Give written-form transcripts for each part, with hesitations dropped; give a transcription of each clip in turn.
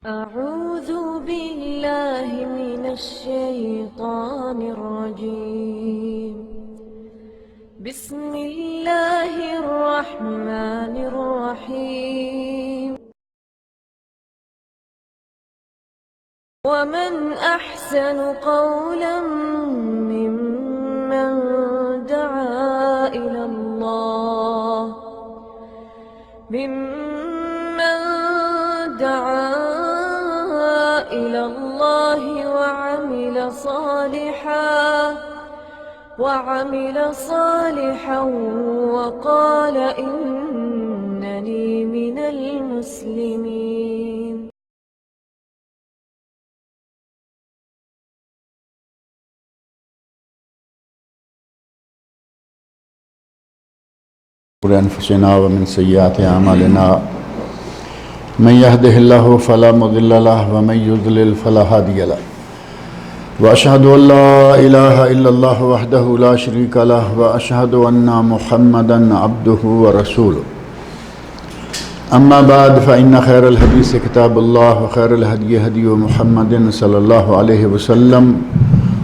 أعوذ بالله من الشيطان الرجيم. بسم الله الرحمن الرحيم. ومن أحسن قولا ممن دعا إلى الله وعمل صالحا وقال إنني من المسلمين. أنفسنا ومن سيئات أعمالنا من يهده الله فلا مضل له ومن يضلل فلا هادي له وأشهد أن لا إله إلا الله وحده لا شريك له وأشهد أن محمدا عبده ورسوله. أما بعد فإن خير الحديث كتاب الله وخير الهدي هدي محمد صلى الله عليه وسلم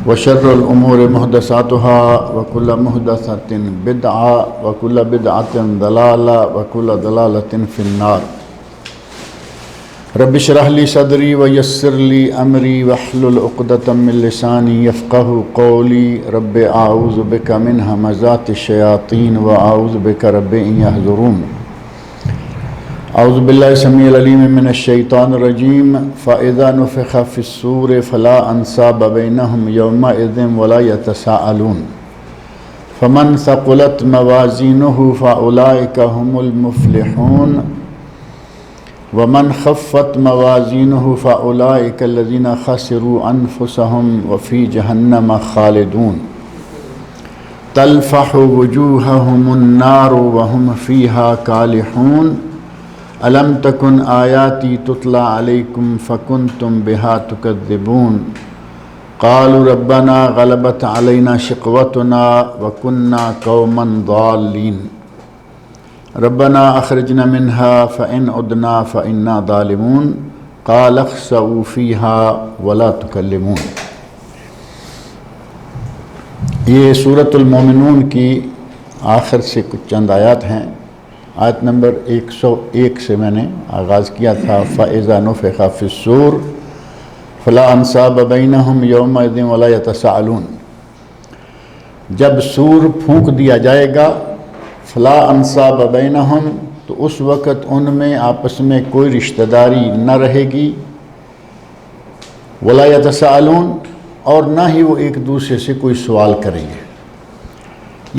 وشر الأمور محدثاتها وكل محدثة بدعة وكل بدعة ضلالة وكل ضلالة في النار. رب اشرح لي صدري ويسر لي أمري واحلل عقدة من لساني يفقهوا قولي. رب أعوذ بك من همزات الشياطين وأعوذ بك رب أن يحضرون. أعوذ بالله السميع العليم من الشيطان الرجيم. فإذا نفخ في الصور فلا أنساب بينهم يومئذ ولا يتساءلون. فمن ثقلت موازينه فأولئك هم المفلحون ومن خفت موازينه فأولئك الذين خسروا أنفسهم وفي جهنم خالدون. تلفح وجوههم النار وهم فيها كالحون. ألم تكن آياتي تتلى عليكم فكنتم بها تكذبون. قالوا ربنا غلبت علينا شقوتنا وكنا قوما ضالين. ربنا أخرجنا منها فإن عدنا فإنا ظالمون. قال اخسئوا فيها ولا تكلمون. یہ سورۃ المومنون کی آخر سے کچھ چند آیات ہیں. آیت نمبر 101 سے میں نے آغاز کیا تھا. فَإِذَا نُفِخَ فِي الصُّورِ فَلَا أَنْسَابَ بَيْنَهُمْ يَوْمَئِذٍ وَلَا يَتَسَاءَلُونَ. جب سور پھونک دیا جائے گا فلا انصاب بینہم، تو اس وقت ان میں آپس میں کوئی رشتہ داری نہ رہے گی. ولا یتساءلون، اور نہ ہی وہ ایک دوسرے سے کوئی سوال کریں گے.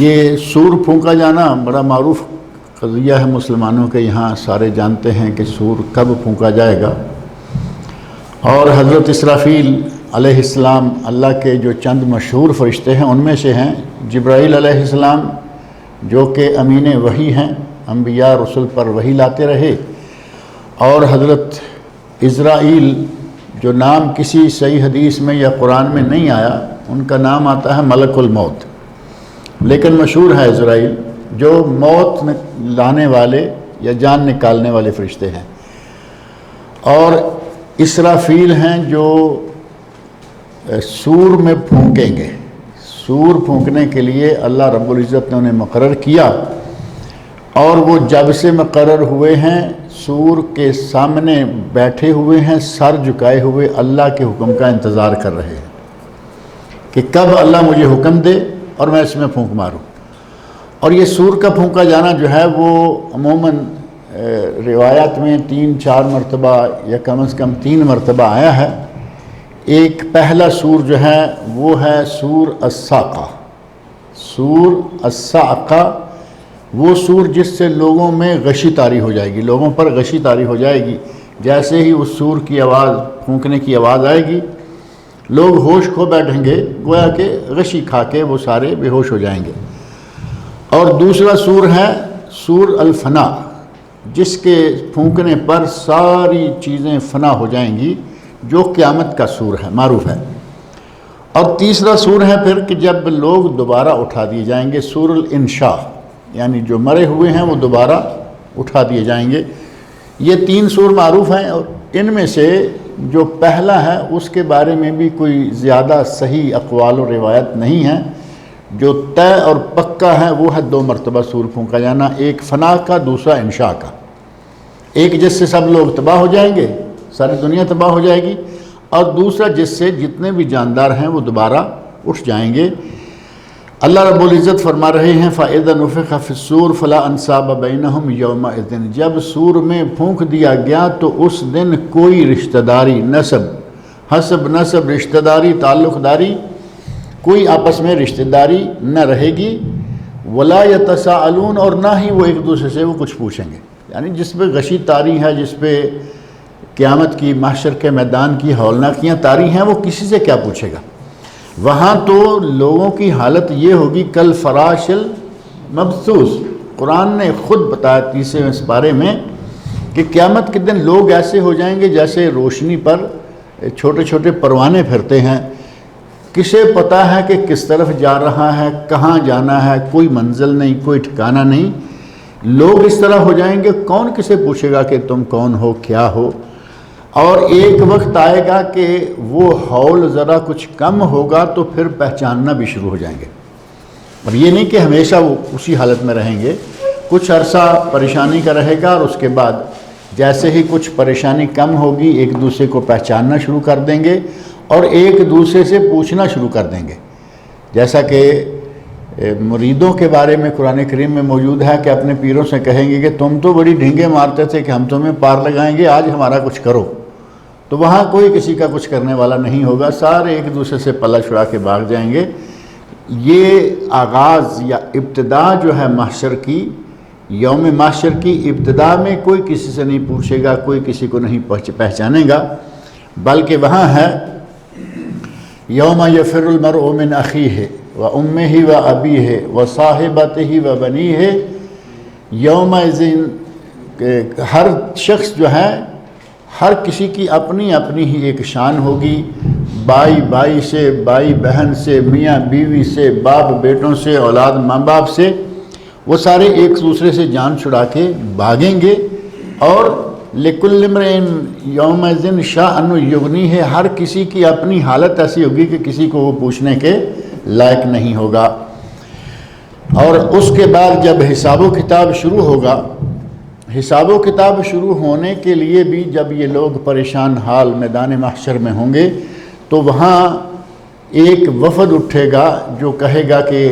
یہ سور پھونکا جانا بڑا معروف قضیہ ہے مسلمانوں کے یہاں. سارے جانتے ہیں کہ سور کب پھونکا جائے گا. اور حضرت اسرافیل علیہ السلام اللہ کے جو چند مشہور فرشتے ہیں ان میں سے ہیں. جبرائیل علیہ السلام جو کہ امین وحی ہیں، انبیاء رسل پر وحی لاتے رہے. اور حضرت عزرائیل جو نام کسی صحیح حدیث میں یا قرآن میں نہیں آیا، ان کا نام آتا ہے ملک الموت، لیکن مشہور ہے عزرائیل، جو موت لانے والے یا جان نکالنے والے فرشتے ہیں. اور اسرافیل ہیں جو سور میں پھونکیں گے. سور پھونکنے کے لیے اللہ رب العزت نے انہیں مقرر کیا، اور وہ جب سے مقرر ہوئے ہیں سور کے سامنے بیٹھے ہوئے ہیں، سر جھکائے ہوئے اللہ کے حکم کا انتظار کر رہے ہیں کہ کب اللہ مجھے حکم دے اور میں اس میں پھونک ماروں. اور یہ سور کا پھونکا جانا جو ہے وہ عموماً روایات میں 3-4 مرتبہ یا کم از کم 3 مرتبہ آیا ہے. ایک پہلا سور جو ہے وہ ہے سور الصاقہ. سور الصاقہ وہ سور جس سے لوگوں میں غشی طاری ہو جائے گی، لوگوں پر غشی طاری ہو جائے گی. جیسے ہی اس سور کی آواز، پھونکنے کی آواز آئے گی، لوگ ہوش کھو بیٹھیں گے، گویا کہ غشی کھا کے وہ سارے بے ہوش ہو جائیں گے. اور دوسرا سور ہے سور الفنا، جس کے پھونکنے پر ساری چیزیں فنا ہو جائیں گی، جو قیامت کا سور ہے، معروف ہے. اور تیسرا سور ہے پھر کہ جب لوگ دوبارہ اٹھا دیے جائیں گے، سور الانشاء، یعنی جو مرے ہوئے ہیں وہ دوبارہ اٹھا دیے جائیں گے. یہ 3 سور معروف ہیں. اور ان میں سے جو پہلا ہے اس کے بارے میں بھی کوئی زیادہ صحیح اقوال و روایت نہیں ہے. جو طے اور پکا ہے وہ ہے 2 مرتبہ سور پھونکا جانا، ایک فنا کا، دوسرا انشاء کا. ایک جس سے سب لوگ تباہ ہو جائیں گے، ساری دنیا تباہ ہو جائے گی، اور دوسرا جس سے جتنے بھی جاندار ہیں وہ دوبارہ اٹھ جائیں گے. اللہ رب العزت فرما رہے ہیں فَإِذَا نُفِخَ فِي الصُّورِ فَلَا أَنْسَابَ بَيْنَهُمْ يَوْمَئِذٍ، جب سور میں پھونک دیا گیا تو اس دن کوئی رشتہ داری، نسب، حسب، نسب، رشتہ داری، تعلق داری، کوئی آپس میں رشتہ داری نہ رہے گی. وَلَا يَتَسَاءَلُونَ، اور نہ ہی وہ ایک دوسرے سے وہ کچھ پوچھیں گے. یعنی جس پہ غشی طاری ہے، جس پہ قیامت کی، محشر کے میدان کی ہولناکیاں طاری ہیں، وہ کسی سے کیا پوچھے گا. وہاں تو لوگوں کی حالت یہ ہوگی کل فراش المبثوث. قرآن نے خود بتایا 30ویں سپارے میں کہ قیامت کے دن لوگ ایسے ہو جائیں گے جیسے روشنی پر چھوٹے چھوٹے پروانے پھرتے ہیں. کسے پتہ ہے کہ کس طرف جا رہا ہے، کہاں جانا ہے، کوئی منزل نہیں، کوئی ٹھکانہ نہیں. لوگ اس طرح ہو جائیں گے، کون کسے پوچھے گا کہ تم کون ہو، کیا ہو. اور ایک وقت آئے گا کہ وہ ہول ذرا کچھ کم ہوگا تو پھر پہچاننا بھی شروع ہو جائیں گے. اور یہ نہیں کہ ہمیشہ وہ اسی حالت میں رہیں گے، کچھ عرصہ پریشانی کا رہے گا، اور اس کے بعد جیسے ہی کچھ پریشانی کم ہوگی ایک دوسرے کو پہچاننا شروع کر دیں گے اور ایک دوسرے سے پوچھنا شروع کر دیں گے. جیسا کہ مریدوں کے بارے میں قرآن کریم میں موجود ہے کہ اپنے پیروں سے کہیں گے کہ تم تو بڑی ڈھینگے مارتے تھے کہ ہم تمہیں پار لگائیں گے، آج ہمارا کچھ کرو. تو وہاں کوئی کسی کا کچھ کرنے والا نہیں ہوگا، سارے ایک دوسرے سے پلہ چھڑا کے بھاگ جائیں گے. یہ آغاز یا ابتدا جو ہے محشر کی، یوم محشر کی ابتدا میں کوئی کسی سے نہیں پوچھے گا، کوئی کسی کو نہیں پہچانے گا، بلکہ وہاں ہے یوم یفر المرء من اخیہ وامہ وابیہ وصاحبتہ وبنیہ. یومئذ ہر شخص جو ہے، ہر کسی کی اپنی اپنی ہی ایک شان ہوگی. بھائی بھائی سے، بھائی بہن سے، میاں بیوی سے، باپ بیٹوں سے، اولاد ماں باپ سے، وہ سارے ایک دوسرے سے جان چھڑا کے بھاگیں گے. اور لِكُلِّ امْرِئٍ يَوْمَئِذٍ شَأْنٌ يُغْنِيهِ، ہر کسی کی اپنی حالت ایسی ہوگی کہ کسی کو وہ پوچھنے کے لائق نہیں ہوگا. اور اس کے بعد جب حساب و کتاب شروع ہوگا، حساب و کتاب شروع ہونے کے لیے بھی جب یہ لوگ پریشان حال میدان محشر میں ہوں گے تو وہاں ایک وفد اٹھے گا جو کہے گا کہ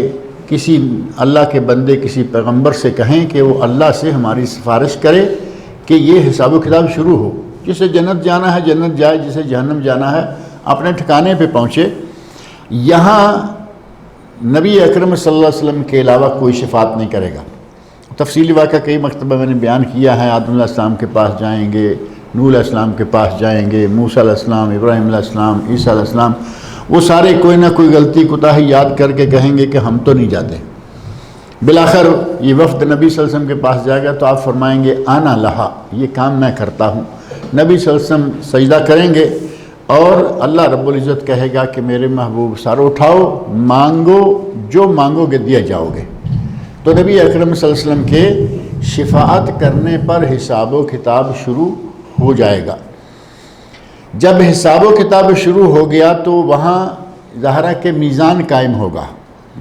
کسی اللہ کے بندے، کسی پیغمبر سے کہیں کہ وہ اللہ سے ہماری سفارش کرے کہ یہ حساب و کتاب شروع ہو. جسے جنت جانا ہے جنت جائے، جسے جہنم جانا ہے اپنے ٹھکانے پہ پہنچے. یہاں نبی اکرم صلی اللہ علیہ وسلم کے علاوہ کوئی شفاعت نہیں کرے گا. تفصیلی واقعہ کئی مرتبہ میں نے بیان کیا ہے. آدم علیہ السلام کے پاس جائیں گے، نوح علیہ السلام کے پاس جائیں گے، موسیٰ علیہ السلام، ابراہیم علیہ السلام، عیسیٰ علیہ السلام، وہ سارے کوئی نہ کوئی غلطی کوتاہی یاد کر کے کہیں گے کہ ہم تو نہیں جاتے. بالآخر یہ وفد نبی صلی اللہ علیہ وسلم کے پاس جائے گا تو آپ فرمائیں گے انا لہا، یہ کام میں کرتا ہوں. نبی صلی اللہ علیہ وسلم سجدہ کریں گے اور اللہ رب العزت کہے گا کہ میرے محبوب سر اٹھاؤ، مانگو، جو مانگو گے دیا جاؤ گے. تو نبی اکرم صلی اللہ علیہ وسلم کے شفاعت کرنے پر حساب و کتاب شروع ہو جائے گا. جب حساب و کتاب شروع ہو گیا تو وہاں ظاہرہ کے میزان قائم ہوگا.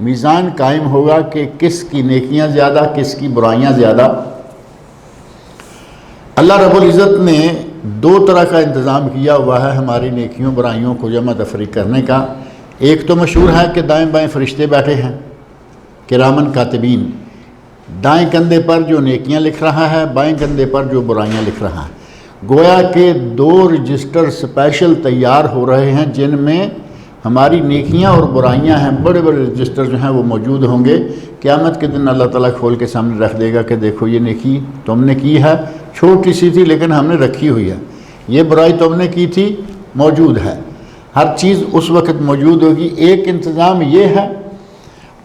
میزان قائم ہوگا کہ کس کی نیکیاں زیادہ، کس کی برائیاں زیادہ. اللہ رب العزت نے 2 طرح کا انتظام کیا ہوا ہے ہماری نیکیوں برائیوں کو جمع تفریق کرنے کا. ایک تو مشہور ہے کہ دائیں بائیں فرشتے بیٹھے ہیں کرامن کاتبین، دائیں کندھے پر جو نیکیاں لکھ رہا ہے، بائیں کندھے پر جو برائیاں لکھ رہا ہے. گویا کہ 2 رجسٹر سپیشل تیار ہو رہے ہیں جن میں ہماری نیکیاں اور برائیاں ہیں. بڑے بڑے رجسٹر جو ہیں وہ موجود ہوں گے. قیامت کے دن اللہ تعالیٰ کھول کے سامنے رکھ دے گا کہ دیکھو یہ نیکی تم نے کی ہے، چھوٹی سی تھی لیکن ہم نے رکھی ہوئی ہے. یہ برائی تم نے کی تھی، موجود ہے. ہر چیز اس وقت موجود ہوگی. ایک انتظام یہ ہے.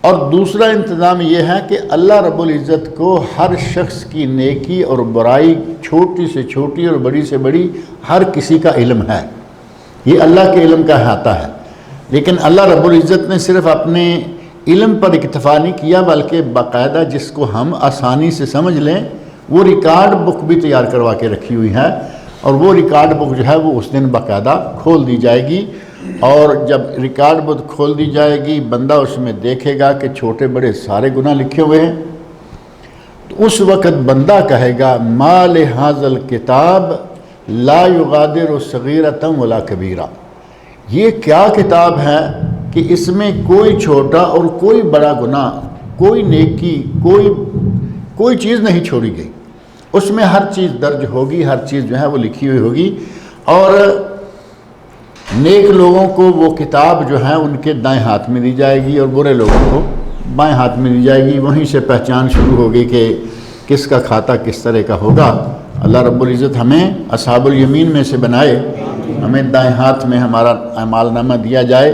اور دوسرا انتظام یہ ہے کہ اللہ رب العزت کو ہر شخص کی نیکی اور برائی، چھوٹی سے چھوٹی اور بڑی سے بڑی، ہر کسی کا علم ہے. یہ اللہ کے علم کا احاطہ ہے. لیکن اللہ رب العزت نے صرف اپنے علم پر اکتفا نہیں کیا بلکہ باقاعدہ جس کو ہم آسانی سے سمجھ لیں وہ ریکارڈ بک بھی تیار کروا کے رکھی ہوئی ہے. اور وہ ریکارڈ بک جو ہے وہ اس دن باقاعدہ کھول دی جائے گی، اور جب ریکارڈ بک کھول دی جائے گی بندہ اس میں دیکھے گا کہ چھوٹے بڑے سارے گناہ لکھے ہوئے ہیں، تو اس وقت بندہ کہے گا ما لہذا الکتاب لا یغادر صغیرۃ ولا کبیرہ، یہ کیا کتاب ہے کہ اس میں کوئی چھوٹا اور کوئی بڑا گناہ، کوئی نیکی، کوئی چیز نہیں چھوڑی گئی، اس میں ہر چیز درج ہوگی، ہر چیز جو ہے وہ لکھی ہوئی ہوگی، اور نیک لوگوں کو وہ کتاب جو ہے ان کے دائیں ہاتھ میں دی جائے گی اور برے لوگوں کو بائیں ہاتھ میں دی جائے گی۔ وہیں سے پہچان شروع ہوگی کہ کس کا کھاتا کس طرح کا ہوگا۔ اللہ رب العزت ہمیں اصحاب الیمین میں سے بنائے، ہمیں دائیں ہاتھ میں ہمارا اعمال نامہ دیا جائے۔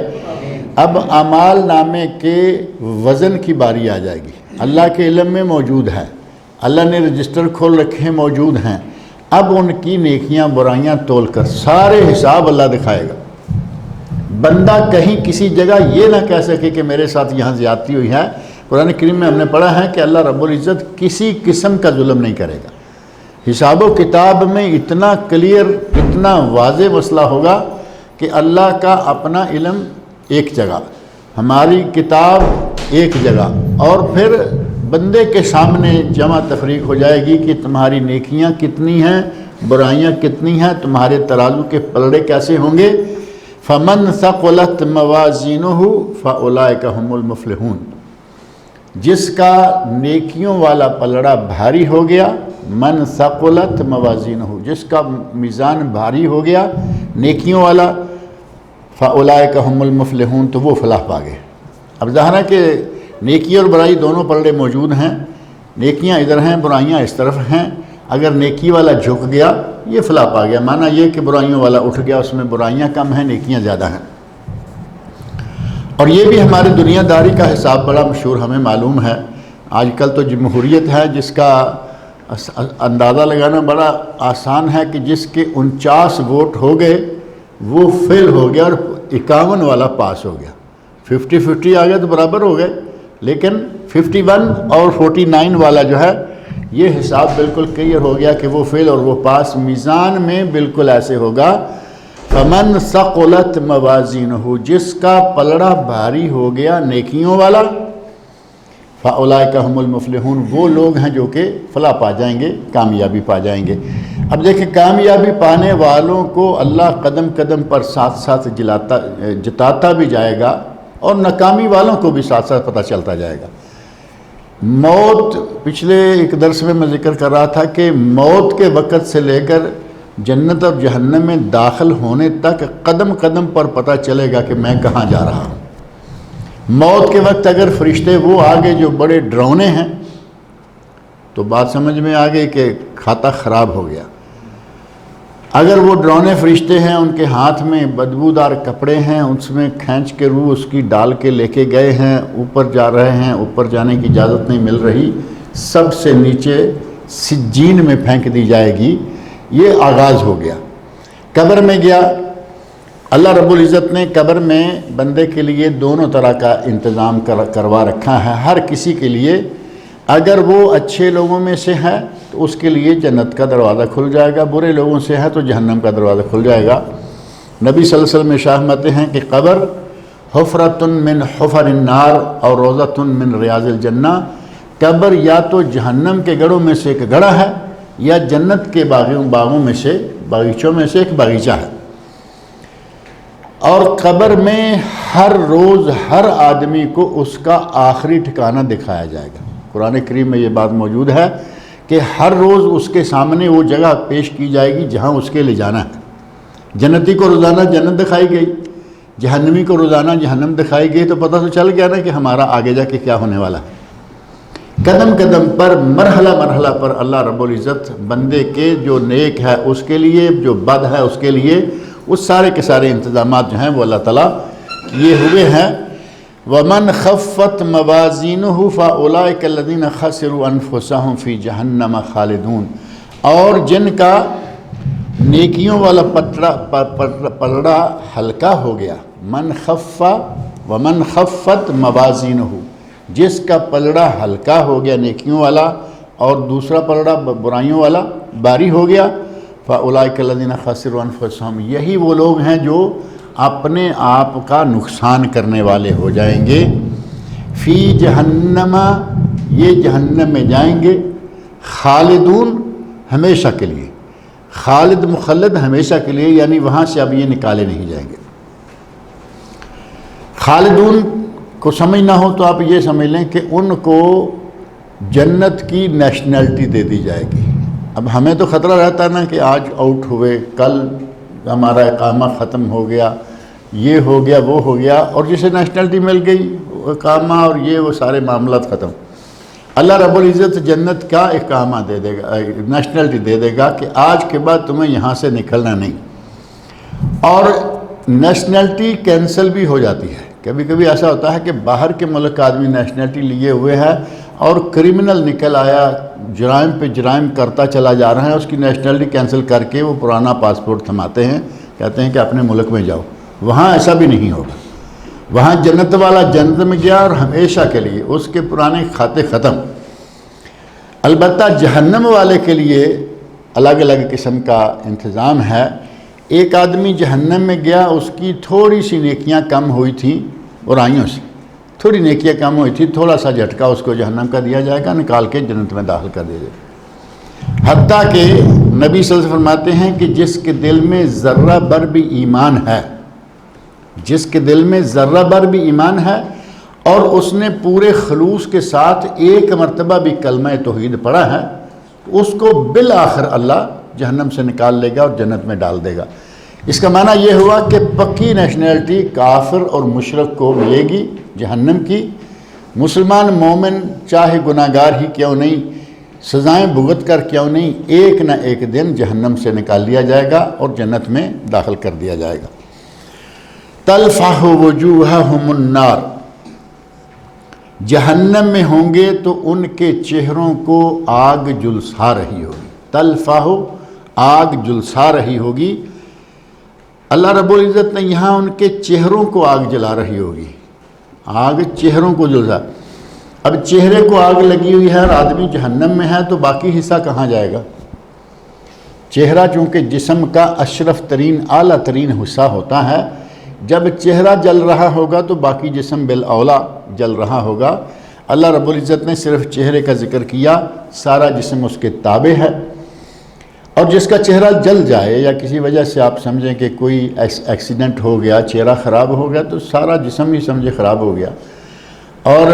اب اعمال نامے کے وزن کی باری آ جائے گی۔ اللہ کے علم میں موجود ہے، اللہ نے رجسٹر کھول رکھے موجود ہیں، اب ان کی نیکیاں برائیاں تول کر سارے حساب اللہ دکھائے گا۔ بندہ کہیں کسی جگہ یہ نہ کہہ سکے کہ میرے ساتھ یہاں زیادتی ہوئی ہے۔ قرآن کریم میں ہم نے پڑھا ہے کہ اللہ رب العزت کسی قسم کا ظلم نہیں کرے گا۔ حساب و کتاب میں اتنا کلیئر، اتنا واضح مسئلہ ہوگا کہ اللہ کا اپنا علم ایک جگہ، ہماری کتاب ایک جگہ، اور پھر بندے کے سامنے جمع تفریق ہو جائے گی کہ تمہاری نیکیاں کتنی ہیں، برائیاں کتنی ہیں، تمہارے ترازو کے پلڑے کیسے ہوں گے۔ فَمَنْ ثَقُلَتْ مَوَازِينُهُ فَأُولَئِكَ هُمُ الْمُفْلِحُونَ، جس کا نیکیوں والا پلڑا بھاری ہو گیا، من ثقلت موازینہ، جس کا میزان بھاری ہو گیا نیکیوں والا، فَأُولَئِكَ هُمُ الْمُفْلِحُونَ، تو وہ فلاح پا گئے۔ اب ظاہر ہے کہ نیکی اور برائی دونوں پلڑے موجود ہیں، نیکیاں ادھر ہیں، برائیاں اس طرف ہیں۔ اگر نیکی والا جھک گیا یہ فلاح پا گیا، معنی یہ کہ برائیوں والا اٹھ گیا، اس میں برائیاں کم ہیں، نیکیاں زیادہ ہیں۔ اور یہ بھی ہماری دنیا داری کا حساب بڑا مشہور ہمیں معلوم ہے۔ آج کل تو جمہوریت ہے جس کا اندازہ لگانا بڑا آسان ہے کہ جس کے 49 ووٹ ہو گئے وہ فیل ہو گیا اور 51 والا پاس ہو گیا۔ 50-50 آ گئے تو برابر ہو گئے، لیکن 51 اور 49 والا جو ہے یہ حساب بالکل کلیئر ہو گیا کہ وہ فیل اور وہ پاس۔ میزان میں بالکل ایسے ہوگا، فَمَنْ ثَقُلَتْ مَوَازِينُهُ، جس کا پلڑا بھاری ہو گیا نیکیوں والا، فَأُولَئِكَ هُمُ الْمُفْلِحُونَ، وہ لوگ ہیں جو کہ فلاح پا جائیں گے، کامیابی پا جائیں گے۔ اب دیکھیں کامیابی پانے والوں کو اللہ قدم قدم پر ساتھ ساتھ جتاتا بھی جائے گا، اور ناکامی والوں کو بھی ساتھ ساتھ پتہ چلتا جائے گا۔ موت، پچھلے ایک درس میں میں ذکر کر رہا تھا کہ موت کے وقت سے لے کر جنت اور جہنم میں داخل ہونے تک قدم قدم پر پتہ چلے گا کہ میں کہاں جا رہا ہوں۔ موت کے وقت اگر فرشتے وہ آگے جو بڑے ڈرونے ہیں تو بات سمجھ میں آ گئی کہ کھاتا خراب ہو گیا۔ اگر وہ ڈرونے فرشتے ہیں، ان کے ہاتھ میں بدبودار کپڑے ہیں، اس میں کھینچ کے روح اس کی ڈال کے لے کے گئے ہیں، اوپر جا رہے ہیں، اوپر جانے کی اجازت نہیں مل رہی، سب سے نیچے سجین میں پھینک دی جائے گی، یہ آغاز ہو گیا۔ قبر میں گیا، اللہ رب العزت نے قبر میں بندے کے لیے دونوں طرح کا انتظام کروا رکھا ہے۔ ہر کسی کے لیے، اگر وہ اچھے لوگوں میں سے ہے تو اس کے لیے جنت کا دروازہ کھل جائے گا، برے لوگوں سے ہے تو جہنم کا دروازہ کھل جائے گا۔ نبی صلی اللہ علیہ وسلم اشارہ ہیں کہ قبر حفرۃ من حفر النار اور روضۃ من ریاض الجنہ، قبر یا تو جہنم کے گڑھوں میں سے ایک گڑھا ہے یا جنت کے باغوں میں سے، باغیچوں میں سے ایک باغیچہ ہے۔ اور قبر میں ہر روز ہر آدمی کو اس کا آخری ٹھکانہ دکھایا جائے گا۔ قرآن کریم میں یہ بات موجود ہے کہ ہر روز اس کے سامنے وہ جگہ پیش کی جائے گی جہاں اس کے لے جانا ہے۔ جنتی کو روزانہ جنت دکھائی گئی، جہنمی کو روزانہ جہنم دکھائی گئی، تو پتہ تو چل گیا نا کہ ہمارا آگے جا کے کیا ہونے والا ہے۔ قدم قدم پر، مرحلہ مرحلہ پر اللہ رب العزت بندے کے جو نیک ہے اس کے لیے، جو بد ہے اس کے لیے، وہ سارے کے سارے انتظامات جو ہیں وہ اللہ تعالیٰ کیے ہوئے ہیں۔ وَمَنْ خَفَّتْ مَوَازِينُهُ فَأُولَئِكَ الَّذِينَ خَسِرُوا أَنفُسَهُمْ فِي جَهَنَّمَ خَالِدُونَ، اور جن کا نیکیوں والا پلڑا ہلکا ہو گیا، من خف ومن خفت موازینہ، جس کا پلڑا ہلکا ہو گیا نیکیوں والا اور دوسرا پلڑا برائیوں والا باری ہو گیا، فَأُولَٰئِكَ الَّذِينَ خَسِرُوا أَنفُسَهُمْ، یہی وہ لوگ ہیں جو اپنے آپ کا نقصان کرنے والے ہو جائیں گے. فی جہنم، یہ جہنم میں جائیں گے. خالدون، ہمیشہ کے لیے. خالد مخلد، ہمیشہ کے لیے، یعنی وہاں سے اب یہ نکالے نہیں جائیں گے. خالدون کو سمجھ نہ ہو تو آپ یہ سمجھ لیں کہ ان کو جنت کی نیشنلٹی دے دی جائے گی. اب ہمیں تو خطرہ رہتا ہے نا کہ آج آؤٹ ہوئے، کل ہمارا اقامہ ختم ہو گیا، یہ ہو گیا وہ ہو گیا، اور جسے نیشنلٹی مل گئی اقامہ اور یہ وہ سارے معاملات ختم. اللہ رب العزت جنت کا اقامہ دے دے گا، نیشنلٹی دے دے گا کہ آج کے بعد تمہیں یہاں سے نکلنا نہیں. اور نیشنلٹی کینسل بھی ہو جاتی ہے. کبھی کبھی ایسا ہوتا ہے کہ باہر کے ملک کا آدمی نیشنلٹی لیے ہوئے ہے اور کرمنل نکل آیا، جرائم پہ جرائم کرتا چلا جا رہا ہے، اس کی نیشنلٹی کینسل کر کے وہ پرانا پاسپورٹ تھماتے ہیں، کہتے ہیں کہ اپنے ملک میں جاؤ. وہاں ایسا بھی نہیں ہوگا. وہاں جنت والا جنت میں گیا اور ہمیشہ کے لیے اس کے پرانے کھاتے ختم. البتہ جہنم والے کے لیے الگ الگ قسم کا انتظام ہے. ایک آدمی جہنم میں گیا، اس کی تھوڑی سی نیکیاں کم ہوئی تھیں برائیوں سے، تھوڑی نیکیاں کم ہوئی تھی، تھوڑا سا جھٹکا اس کو جہنم کا دیا جائے گا، نکال کے جنت میں داخل کر دیا جائے گا. حتیٰ کہ نبی صلی اللہ علیہ وسلم فرماتے ہیں کہ جس کے دل میں ذرہ بر بھی ایمان ہے، جس کے دل میں ذرہ بر بھی ایمان ہے اور اس نے پورے خلوص کے ساتھ ایک مرتبہ بھی کلمہ توحید پڑھا ہے، اس کو بالآخر اللہ جہنم سے نکال لے گا اور جنت میں ڈال دے گا. اس کا معنی یہ ہوا کہ پکی نیشنلٹی کافر اور مشرک کو ملے گی جہنم کی. مسلمان مومن چاہے گناہ گار ہی کیوں نہیں، سزائیں بھگت کر کیوں نہیں، ایک نہ ایک دن جہنم سے نکال لیا جائے گا اور جنت میں داخل کر دیا جائے گا. تلفح وجوہہم النار، جہنم میں ہوں گے تو ان کے چہروں کو آگ جلسا رہی ہوگی. تلفح، آگ جلسا رہی ہوگی. اللہ رب العزت نے یہاں ان کے چہروں کو آگ جلا رہی ہوگی. آگ چہروں کو جلسا. اب چہرے کو آگ لگی ہوئی ہے اور آدمی جہنم میں ہے تو باقی حصہ کہاں جائے گا؟ چہرہ چونکہ جسم کا اشرف ترین اعلیٰ ترین حصہ ہوتا ہے، جب چہرہ جل رہا ہوگا تو باقی جسم بالاولیٰ جل رہا ہوگا. اللہ رب العزت نے صرف چہرے کا ذکر کیا، سارا جسم اس کے تابع ہے. اور جس کا چہرہ جل جائے یا کسی وجہ سے آپ سمجھیں کہ کوئی ایکسیڈنٹ ہو گیا، چہرہ خراب ہو گیا، تو سارا جسم ہی سمجھے خراب ہو گیا. اور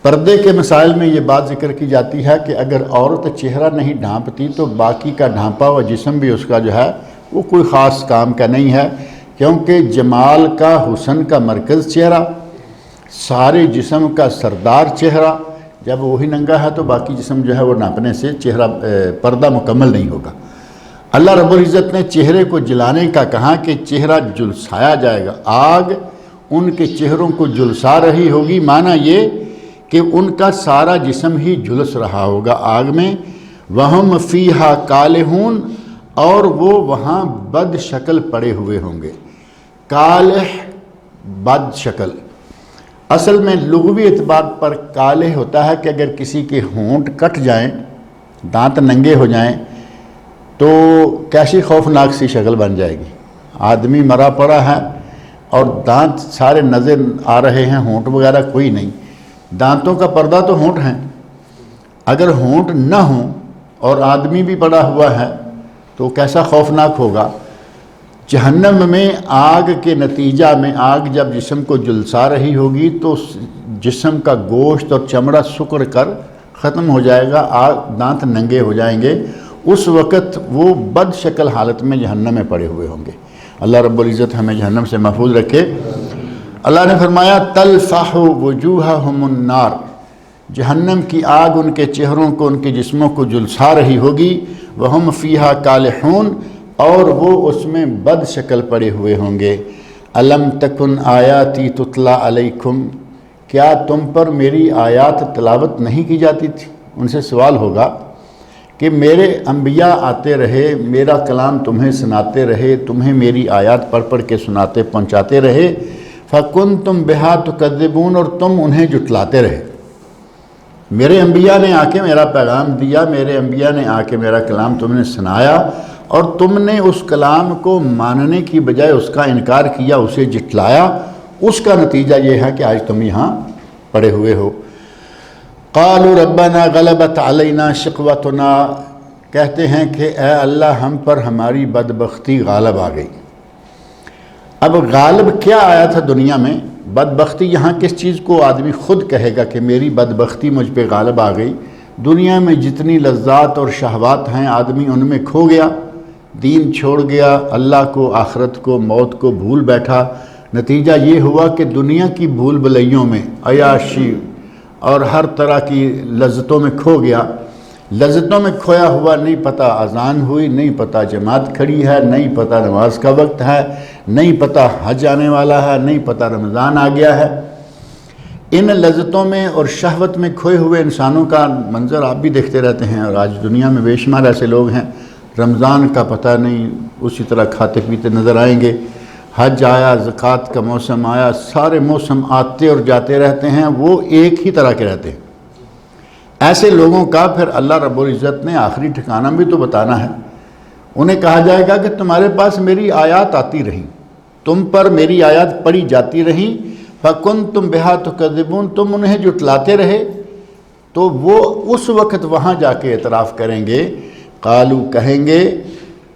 پردے کے مسائل میں یہ بات ذکر کی جاتی ہے کہ اگر عورت چہرہ نہیں ڈھانپتی تو باقی کا ڈھانپا ہوا جسم بھی اس کا جو ہے وہ کوئی خاص کام کا نہیں ہے، کیونکہ جمال کا حسن کا مرکز چہرہ، سارے جسم کا سردار چہرہ جب وہی ننگا ہے تو باقی جسم جو ہے وہ ناپنے سے چہرہ پردہ مکمل نہیں ہوگا. اللہ رب العزت نے چہرے کو جلانے کا کہا کہ چہرہ جلسایا جائے گا. آگ ان کے چہروں کو جلسا رہی ہوگی، معنی یہ کہ ان کا سارا جسم ہی جلس رہا ہوگا آگ میں. وہم فیہا کالہون، اور وہ وہاں بد شکل پڑے ہوئے ہوں گے. کالح، بد شکل. اصل میں لغوی اعتبار پر کالح ہوتا ہے کہ اگر کسی کے ہونٹ کٹ جائیں، دانت ننگے ہو جائیں تو کیسی خوفناک سی شکل بن جائے گی. آدمی مرا پڑا ہے اور دانت سارے نظر آ رہے ہیں، ہونٹ وغیرہ کوئی نہیں. دانتوں کا پردہ تو ہونٹ ہیں، اگر ہونٹ نہ ہوں اور آدمی بھی پڑا ہوا ہے تو کیسا خوفناک ہوگا. جہنم میں آگ کے نتیجہ میں آگ جب جسم کو جلسا رہی ہوگی تو جسم کا گوشت اور چمڑا سکڑ کر ختم ہو جائے گا، دانت ننگے ہو جائیں گے. اس وقت وہ بد شکل حالت میں جہنم میں پڑے ہوئے ہوں گے. اللہ رب العزت ہمیں جہنم سے محفوظ رکھے. اللہ نے فرمایا تلفح وجوہہم النار، جہنم کی آگ ان کے چہروں کو، ان کے جسموں کو جلسا رہی ہوگی. وہم فیہا کالحون، اور وہ اس میں بد شکل پڑے ہوئے ہوں گے. الم تکن آیاتی تتلا علیکم، کیا تم پر میری آیات تلاوت نہیں کی جاتی تھی؟ ان سے سوال ہوگا کہ میرے انبیاء آتے رہے، میرا کلام تمہیں سناتے رہے، تمہیں میری آیات پڑھ پڑھ کے سناتے پہنچاتے رہے. فَكُنْتُمْ بِهَا تُكَذِّبُونَ، اور تم انہیں جھٹلاتے رہے. میرے انبیاء نے آ کے میرا پیغام دیا، میرے انبیاء نے آ کے میرا کلام تم نے سنایا، اور تم نے اس کلام کو ماننے کی بجائے اس کا انکار کیا، اسے جھٹلایا، اس کا نتیجہ یہ ہے کہ آج تم یہاں پڑے ہوئے ہو۔ قالوا ربنا غلبت علینا شقوتنا، کہتے ہیں کہ اے اللہ ہم پر ہماری بدبختی غالب آ گئی۔ اب غالب کیا آیا تھا دنیا میں؟ بدبختی یہاں کس چیز کو آدمی خود کہے گا کہ میری بدبختی مجھ پہ غالب آ گئی؟ دنیا میں جتنی لذات اور شہوات ہیں آدمی ان میں کھو گیا، دین چھوڑ گیا، اللہ کو، آخرت کو، موت کو بھول بیٹھا۔ نتیجہ یہ ہوا کہ دنیا کی بھول بھلیوں میں، عیاشی اور ہر طرح کی لذتوں میں کھو گیا۔ لذتوں میں کھویا ہوا نہیں پتہ اذان ہوئی، نہیں پتہ جماعت کھڑی ہے، نہیں پتہ نماز کا وقت ہے، نہیں پتہ حج آنے والا ہے، نہیں پتہ رمضان آ گیا ہے۔ ان لذتوں میں اور شہوت میں کھوئے ہوئے انسانوں کا منظر آپ بھی دیکھتے رہتے ہیں، اور آج دنیا میں بے شمار ایسے لوگ ہیں رمضان کا پتہ نہیں، اسی طرح کھاتے پیتے نظر آئیں گے۔ حج آیا، زکوٰۃ کا موسم آیا، سارے موسم آتے اور جاتے رہتے ہیں، وہ ایک ہی طرح کے رہتے ہیں۔ ایسے لوگوں کا پھر اللہ رب العزت نے آخری ٹھکانہ بھی تو بتانا ہے۔ انہیں کہا جائے گا کہ تمہارے پاس میری آیات آتی رہیں، تم پر میری آیات پڑھی جاتی رہیں، فَكُنْتُمْ بِهَا تُكَذِّبُونَ، تم انہیں جھٹلاتے رہے، تو وہ اس وقت وہاں جا کے اعتراف کریں گے، قالو کہیں گے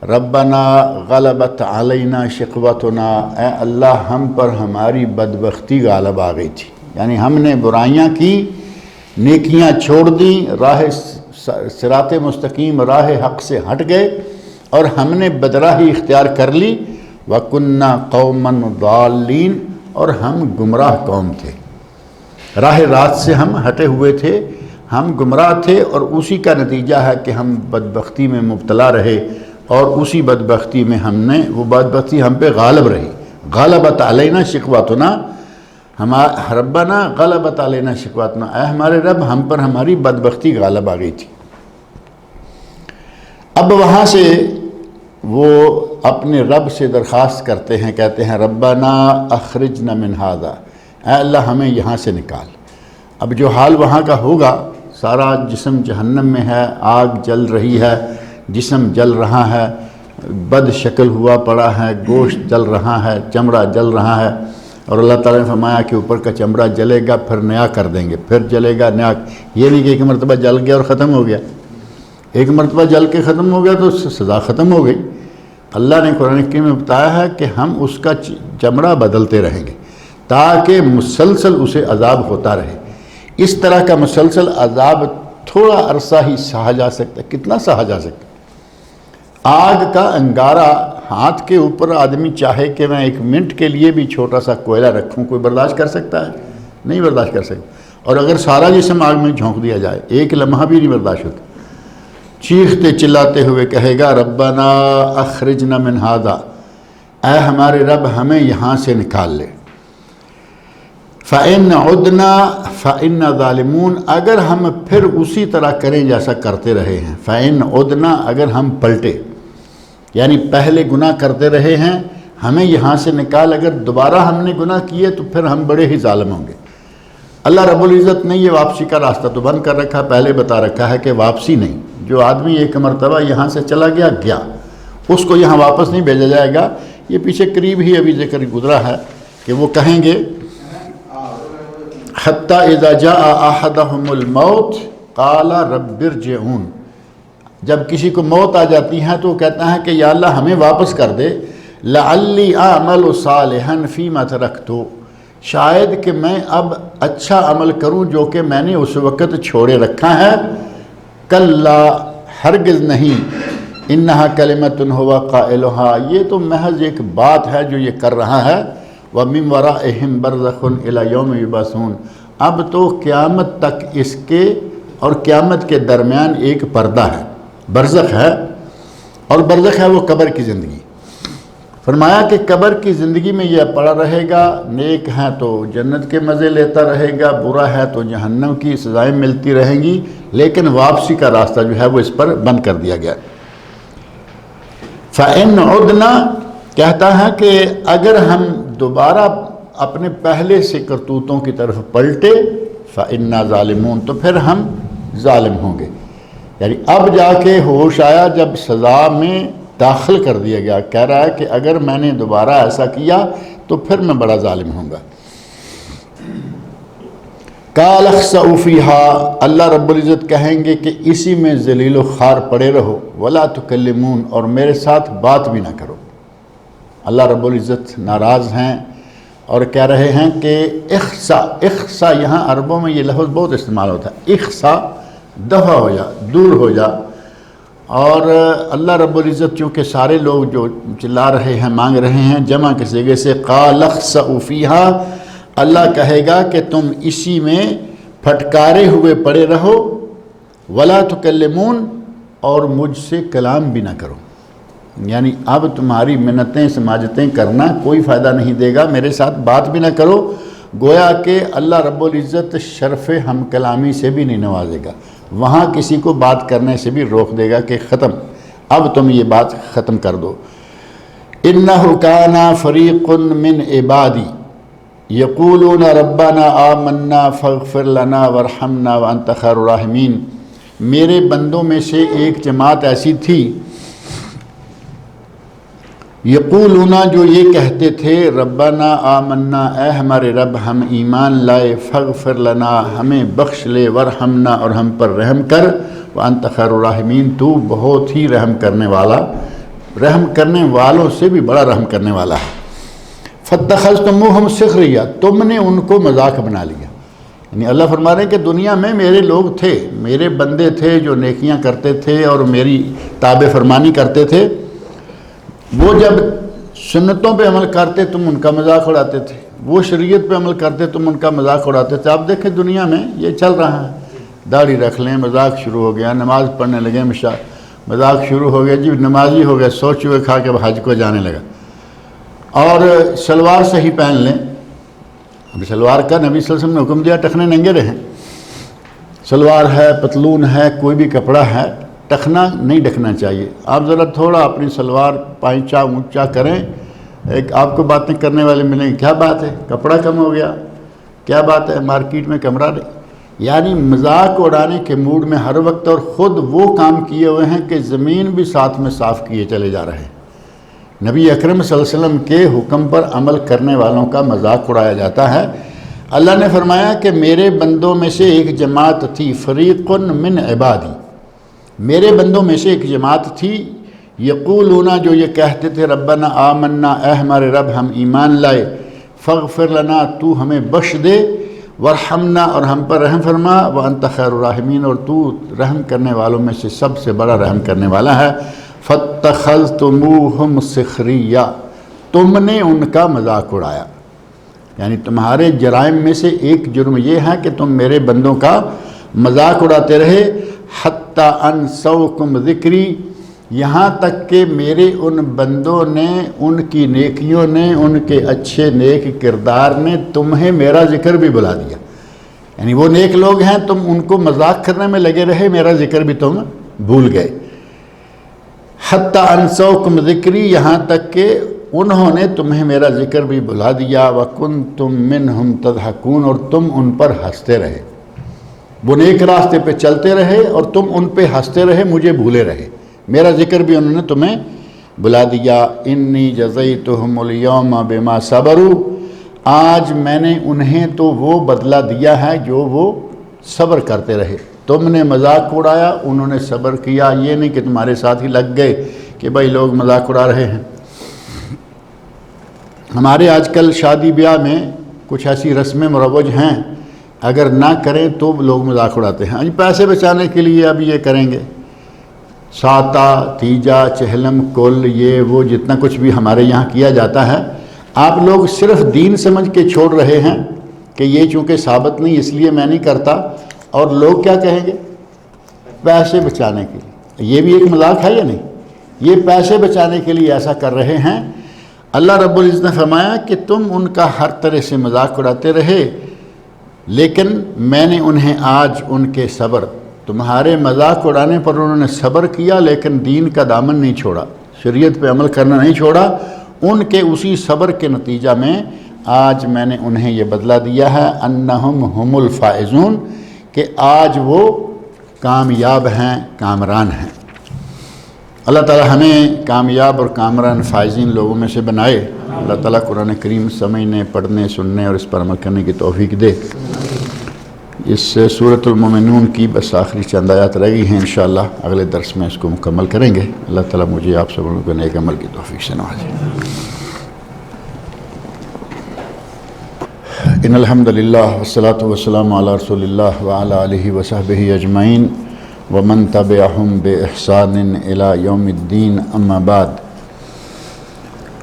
ربنا غلبت علینا شقوتنا، اے اللہ ہم پر ہماری بدبختی غالب آ گئی تھی، یعنی ہم نے برائیاں کی، نیکیاں چھوڑ دیں، راہ صراط مستقیم، راہ حق سے ہٹ گئے، اور ہم نے بدراہی اختیار کر لی، وَكُنَّا قَوْمًا ضَالِّينَ، اور ہم گمراہ قوم تھے، راہ راست سے ہم ہٹے ہوئے تھے، ہم گمراہ تھے، اور اسی کا نتیجہ ہے کہ ہم بدبختی میں مبتلا رہے، اور اسی بدبختی میں وہ بدبختی ہم پہ غالب رہی۔ غلبت علینا شقوتنا، ربنا غلبت علینا شقوتنا، اے ہمارے رب ہم پر ہماری بدبختی غالب آ گئی تھی۔ اب وہاں سے وہ اپنے رب سے درخواست کرتے ہیں، کہتے ہیں ربنا اخرجنا من ھذا، اے اللہ ہمیں یہاں سے نکال۔ اب جو حال وہاں کا ہوگا، سارا جسم جہنم میں ہے، آگ جل رہی ہے، جسم جل رہا ہے، بد شکل ہوا پڑا ہے، گوشت جل رہا ہے، چمڑا جل رہا ہے، اور اللہ تعالیٰ نے فرمایا کہ اوپر کا چمڑا جلے گا پھر نیا کر دیں گے، پھر جلے گا نیا۔ یہ نہیں کہ ایک مرتبہ جل گیا اور ختم ہو گیا، ایک مرتبہ جل کے ختم ہو گیا تو سزا ختم ہو گئی۔ اللہ نے قرآن کریم میں بتایا ہے کہ ہم اس کا چمڑا بدلتے رہیں گے تاکہ مسلسل اسے عذاب ہوتا رہے۔ اس طرح کا مسلسل عذاب تھوڑا عرصہ ہی سہا جا سکتا ہے، کتنا سہا جا سکتا ہے؟ آگ کا انگارہ ہاتھ کے اوپر آدمی چاہے کہ میں ایک منٹ کے لیے بھی چھوٹا سا کوئلہ رکھوں، کوئی برداشت کر سکتا ہے؟ نہیں برداشت کر سکتا۔ اور اگر سارا جسم آگ میں جھونک دیا جائے، ایک لمحہ بھی نہیں برداشت ہوتا۔ چیختے چلاتے ہوئے کہے گا ربنا اخرجنا من ھذا، اے ہمارے رب ہمیں یہاں سے نکال لے۔ فَإِنْ عُدْنَا فَإِنَّا ظَالِمُونَ، اگر ہم پھر اسی طرح کریں جیسا کرتے رہے ہیں، فَإِنْ عُدْنَا، اگر ہم پلٹے، یعنی پہلے گناہ کرتے رہے ہیں، ہمیں یہاں سے نکال، اگر دوبارہ ہم نے گناہ کیے تو پھر ہم بڑے ہی ظالم ہوں گے۔ اللہ رب العزت نے یہ واپسی کا راستہ تو بند کر رکھا، پہلے بتا رکھا ہے کہ واپسی نہیں، جو آدمی ایک مرتبہ یہاں سے چلا گیا گیا، اس کو یہاں واپس نہیں بھیجا جائے گا۔ یہ پیچھے قریب ہی ابھی ذکر گزرا ہے کہ وہ کہیں گے حتی اذا جاء احدهم الموت قال رب ارجعون، جب کسی کو موت آ جاتی ہے تو وہ کہتا ہے کہ یا اللہ ہمیں واپس کر دے، لعلی اعمل صالحا فیما ترکت، شاید کہ میں اب اچھا عمل کروں جو کہ میں نے اس وقت چھوڑے رکھا ہے۔ کلا، ہرگز نہیں، انہا کلمۃ ہوا قائلہا، یہ تو محض ایک بات ہے جو یہ کر رہا ہے۔ وَمِن وَرَائِهِمْ بَرْزَخٌ إِلَى يَوْمِ يُبْعَثُونَ، اب تو قیامت تک اس کے اور قیامت کے درمیان ایک پردہ ہے، برزخ ہے، اور برزخ ہے وہ قبر کی زندگی۔ فرمایا کہ قبر کی زندگی میں یہ پڑا رہے گا، نیک ہے تو جنت کے مزے لیتا رہے گا، برا ہے تو جہنم کی سزائیں ملتی رہیں گی، لیکن واپسی کا راستہ جو ہے وہ اس پر بند کر دیا گیا۔ فَإِنْ عُدْنَا، کہتا ہے کہ اگر ہم دوبارہ اپنے پہلے سے کرتوتوں کی طرف پلٹے، فَإِنَّا ظَالِمُونَ، تو پھر ہم ظالم ہوں گے۔ یعنی اب جا کے ہوش آیا جب سزا میں داخل کر دیا گیا، کہہ رہا ہے کہ اگر میں نے دوبارہ ایسا کیا تو پھر میں بڑا ظالم ہوں گا۔ قَالَ اخْسَئُوا فِيهَا، اللہ رب العزت کہیں گے کہ اسی میں ذلیل و خوار پڑے رہو، وَلَا تُكَلِّمُونَ، اور میرے ساتھ بات بھی نہ کرو۔ اللہ رب العزت ناراض ہیں اور کہہ رہے ہیں کہ اخسا یہاں عربوں میں یہ لفظ بہت استعمال ہوتا ہے، اخسا دفع ہو جا، دور ہو جا۔ اور اللہ رب العزت چونکہ سارے لوگ جو چلا رہے ہیں، مانگ رہے ہیں، جمع کے صیغے سے قَالَ اخْسَئُوا فِيهَا، اللہ کہے گا کہ تم اسی میں پھٹکارے ہوئے پڑے رہو، وَلَا تُكَلِّمُونَ، اور مجھ سے کلام بھی نہ کرو۔ یعنی اب تمہاری منتیں سماجتیں کرنا کوئی فائدہ نہیں دے گا، میرے ساتھ بات بھی نہ کرو۔ گویا کہ اللہ رب العزت شرف ہم کلامی سے بھی نہیں نوازے گا، وہاں کسی کو بات کرنے سے بھی روک دے گا کہ ختم، اب تم یہ بات ختم کر دو۔ إِنَّهُ كَانَ فَرِيقٌ مِّنْ عِبَادِي يَقُولُونَ رَبَّنَا آمَنَّا فَاغْفِرْ لَنَا وَارْحَمْنَا وَأَنْتَ خَيْرُ الرَّاحِمِينَ، میرے بندوں میں سے ایک جماعت ایسی تھی، یقولون جو یہ کہتے تھے، ربنا آمنا، اے ہمارے رب ہم ایمان لائے، فاغفر لنا، ہمیں بخش لے، ورحمنا، اور ہم پر رحم کر، وانت خیر الراحمین، تو بہت ہی رحم کرنے والا، رحم کرنے والوں سے بھی بڑا رحم کرنے والا ہے۔ فاتخذتموہم سخریا، تم نے ان کو مذاق بنا لیا۔ یعنی اللہ فرما رہے ہیں کہ دنیا میں میرے لوگ تھے، میرے بندے تھے جو نیکیاں کرتے تھے اور میری تابع فرمانی کرتے تھے، وہ جب سنتوں پہ عمل کرتے تم ان کا مذاق اڑاتے تھے، وہ شریعت پہ عمل کرتے تم ان کا مذاق اڑاتے تھے۔ آپ دیکھیں دنیا میں یہ چل رہا ہے، داڑھی رکھ لیں مذاق شروع ہو گیا، نماز پڑھنے لگے مذاق شروع ہو گیا، جی نمازی ہو گئے، سو چوہے کھا کے حج کو جانے لگا، اور شلوار صحیح پہن لیں۔ اب شلوار کا نبی صلی اللہ علیہ وسلم نے حکم دیا ٹخنے ننگے رہیں، شلوار ہے، پتلون ہے، کوئی بھی کپڑا ہے، ٹخنا نہیں ڈھکنا چاہیے۔ آپ ذرا تھوڑا اپنی سلوار پائنچا اونچا کریں، ایک آپ کو باتیں کرنے والے ملیں گے، کیا بات ہے کپڑا کم ہو گیا، کیا بات ہے مارکیٹ میں کمرہ نہیں۔ یعنی مذاق اڑانے کے موڈ میں ہر وقت، اور خود وہ کام کیے ہوئے ہیں کہ زمین بھی ساتھ میں صاف کیے چلے جا رہے ہیں۔ نبی اکرم صلی اللہ علیہ وسلم کے حکم پر عمل کرنے والوں کا مذاق اڑایا جاتا ہے۔ اللہ نے فرمایا کہ میرے بندوں میں سے ایک جماعت تھی، فریق من عبادی، میرے بندوں میں سے ایک جماعت تھی، یقولون جو یہ کہتے تھے، ربنا آمنا، اے ہمارے رب ہم ایمان لائے، فاغفر لنا، تو ہمیں بخش دے، ورحمنا، اور ہم پر رحم فرما، وانت خیر الراحمین، اور تو رحم کرنے والوں میں سے سب سے بڑا رحم کرنے والا ہے۔ فاتخذتموہم سخریا، تم نے ان کا مذاق اڑایا۔ یعنی تمہارے جرائم میں سے ایک جرم یہ ہے کہ تم میرے بندوں کا مذاق اڑاتے رہے، حتی انسوکم ذکری، یہاں تک کہ میرے ان بندوں نے، ان کی نیکیوں نے، ان کے اچھے نیک کردار نے تمہیں میرا ذکر بھی بلا دیا۔ یعنی وہ نیک لوگ ہیں، تم ان کو مذاق کرنے میں لگے رہے، میرا ذکر بھی تم بھول گئے۔ حتی انسوکم ذکری، یہاں تک کہ انہوں نے تمہیں میرا ذکر بھی بھلا دیا، وکنتم منہم تضحکون، اور تم ان پر ہنستے رہے۔ وہ نیک راستے پہ چلتے رہے اور تم ان پہ ہنستے رہے، مجھے بھولے رہے، میرا ذکر بھی انہوں نے تمہیں بلا دیا۔ انی جزیتہم الیوم بما صبروا، آج میں نے انہیں تو وہ بدلہ دیا ہے جو وہ صبر کرتے رہے۔ تم نے مذاق اڑایا، انہوں نے صبر کیا، یہ نہیں کہ تمہارے ساتھ ہی لگ گئے کہ بھائی لوگ مذاق اڑا رہے ہیں۔ ہمارے آج کل شادی بیاہ میں کچھ ایسی رسمیں مروج ہیں، اگر نہ کریں تو لوگ مذاق اڑاتے ہیں، پیسے بچانے کے لیے اب یہ کریں گے، ساتا تیجا چہلم کل، یہ وہ جتنا کچھ بھی ہمارے یہاں کیا جاتا ہے، آپ لوگ صرف دین سمجھ کے چھوڑ رہے ہیں کہ یہ چونکہ ثابت نہیں اس لیے میں نہیں کرتا، اور لوگ کیا کہیں گے؟ پیسے بچانے کے لیے۔ یہ بھی ایک مذاق ہے یا نہیں؟ یہ پیسے بچانے کے لیے ایسا کر رہے ہیں۔ اللہ رب العزت نے فرمایا کہ تم ان کا ہر طرح سے مذاق اڑاتے رہے، لیکن میں نے انہیں آج ان کے صبر، تمہارے مذاق اڑانے پر انہوں نے صبر کیا، لیکن دین کا دامن نہیں چھوڑا، شریعت پہ عمل کرنا نہیں چھوڑا، ان کے اسی صبر کے نتیجہ میں آج میں نے انہیں یہ بدلہ دیا ہے انہم ہم الفائزون کہ آج وہ کامیاب ہیں، کامران ہیں۔ اللہ تعالی ہمیں کامیاب اور کامران فائزین لوگوں میں سے بنائے۔ اللہ تعالیٰ قرآن کریم سمجھنے، پڑھنے، سننے اور اس پر عمل کرنے کی توفیق دے۔ اس سورۃ المومنون کی بس آخری چند آیات رہ گئی ہیں، انشاءاللہ اگلے درس میں اس کو مکمل کریں گے۔ اللہ تعالیٰ مجھے آپ سب لوگوں کو نیک عمل کی توفیق سے نوازے۔ ان الحمد للہ والصلاۃ والسلام علی رسول اللہ وعلی آلہ وصحبہ اجمعین ومن تبعہم بإحسان الی یوم الدین، اما بعد۔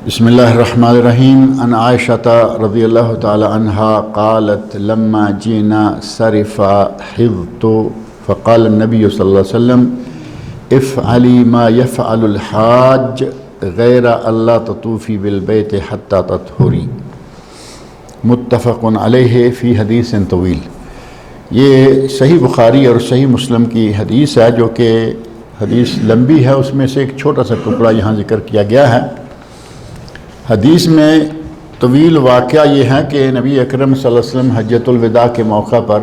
بسم اللہ الرحمن الرحیم۔ عن عائشہ رضی اللہ تعالی عنہا قالت لما جئنا صرف حضت فقال النبی صلی اللہ علیہ وسلم افعلی ما یفعل الحاج غیر اللہ تطوفی بالبیت حتی تطہری، متفق علیہ فی حدیث طویل۔ یہ صحیح بخاری اور صحیح مسلم کی حدیث ہے، جو کہ حدیث لمبی ہے، اس میں سے ایک چھوٹا سا ٹکڑا یہاں ذکر کیا گیا ہے۔ حدیث میں طویل واقعہ یہ ہے کہ نبی اکرم صلی اللہ علیہ وسلم حجۃ الوداع کے موقع پر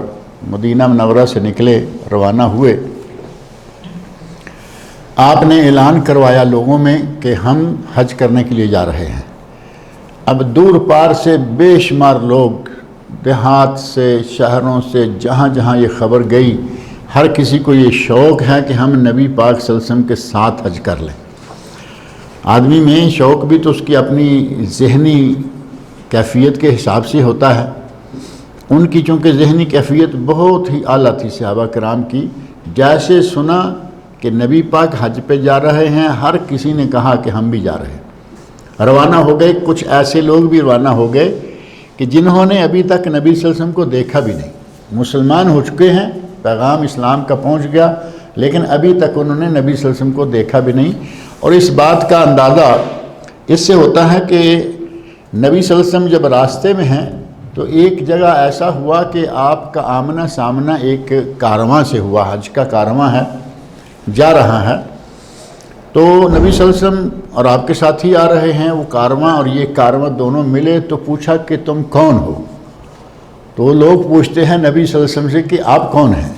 مدینہ منورہ سے نکلے، روانہ ہوئے۔ آپ نے اعلان کروایا لوگوں میں کہ ہم حج کرنے کے لیے جا رہے ہیں۔ اب دور پار سے بے شمار لوگ، دیہات سے، شہروں سے، جہاں جہاں یہ خبر گئی، ہر کسی کو یہ شوق ہے کہ ہم نبی پاک صلی اللہ علیہ وسلم کے ساتھ حج کر لیں۔ آدمی میں شوق بھی تو اس کی اپنی ذہنی کیفیت کے حساب سے ہوتا ہے۔ ان کی چونکہ ذہنی کیفیت بہت ہی اعلیٰ تھی صحابہ کرام کی، جیسے سنا کہ نبی پاک حج پہ جا رہے ہیں، ہر کسی نے کہا کہ ہم بھی جا رہے ہیں۔ روانہ ہو گئے، کچھ ایسے لوگ بھی روانہ ہو گئے کہ جنہوں نے ابھی تک نبی صلی اللہ علیہ وسلم کو دیکھا بھی نہیں، مسلمان ہو چکے ہیں، پیغام اسلام کا پہنچ گیا، لیکن ابھی تک انہوں نے نبی صلی اللہ علیہ وسلم کو دیکھا بھی نہیں۔ اور اس بات کا اندازہ اس سے ہوتا ہے کہ نبی صلی اللہ علیہ وسلم جب راستے میں ہیں تو ایک جگہ ایسا ہوا کہ آپ کا آمنا سامنا ایک کارواں سے ہوا، حج کا کارواں ہے، جا رہا ہے۔ تو نبی صلی اللہ علیہ وسلم اور آپ کے ساتھ ہی آ رہے ہیں، وہ کارواں اور یہ کارواں دونوں ملے تو پوچھا کہ تم کون ہو؟ تو لوگ پوچھتے ہیں نبی صلی اللہ علیہ وسلم سے کہ آپ کون ہیں؟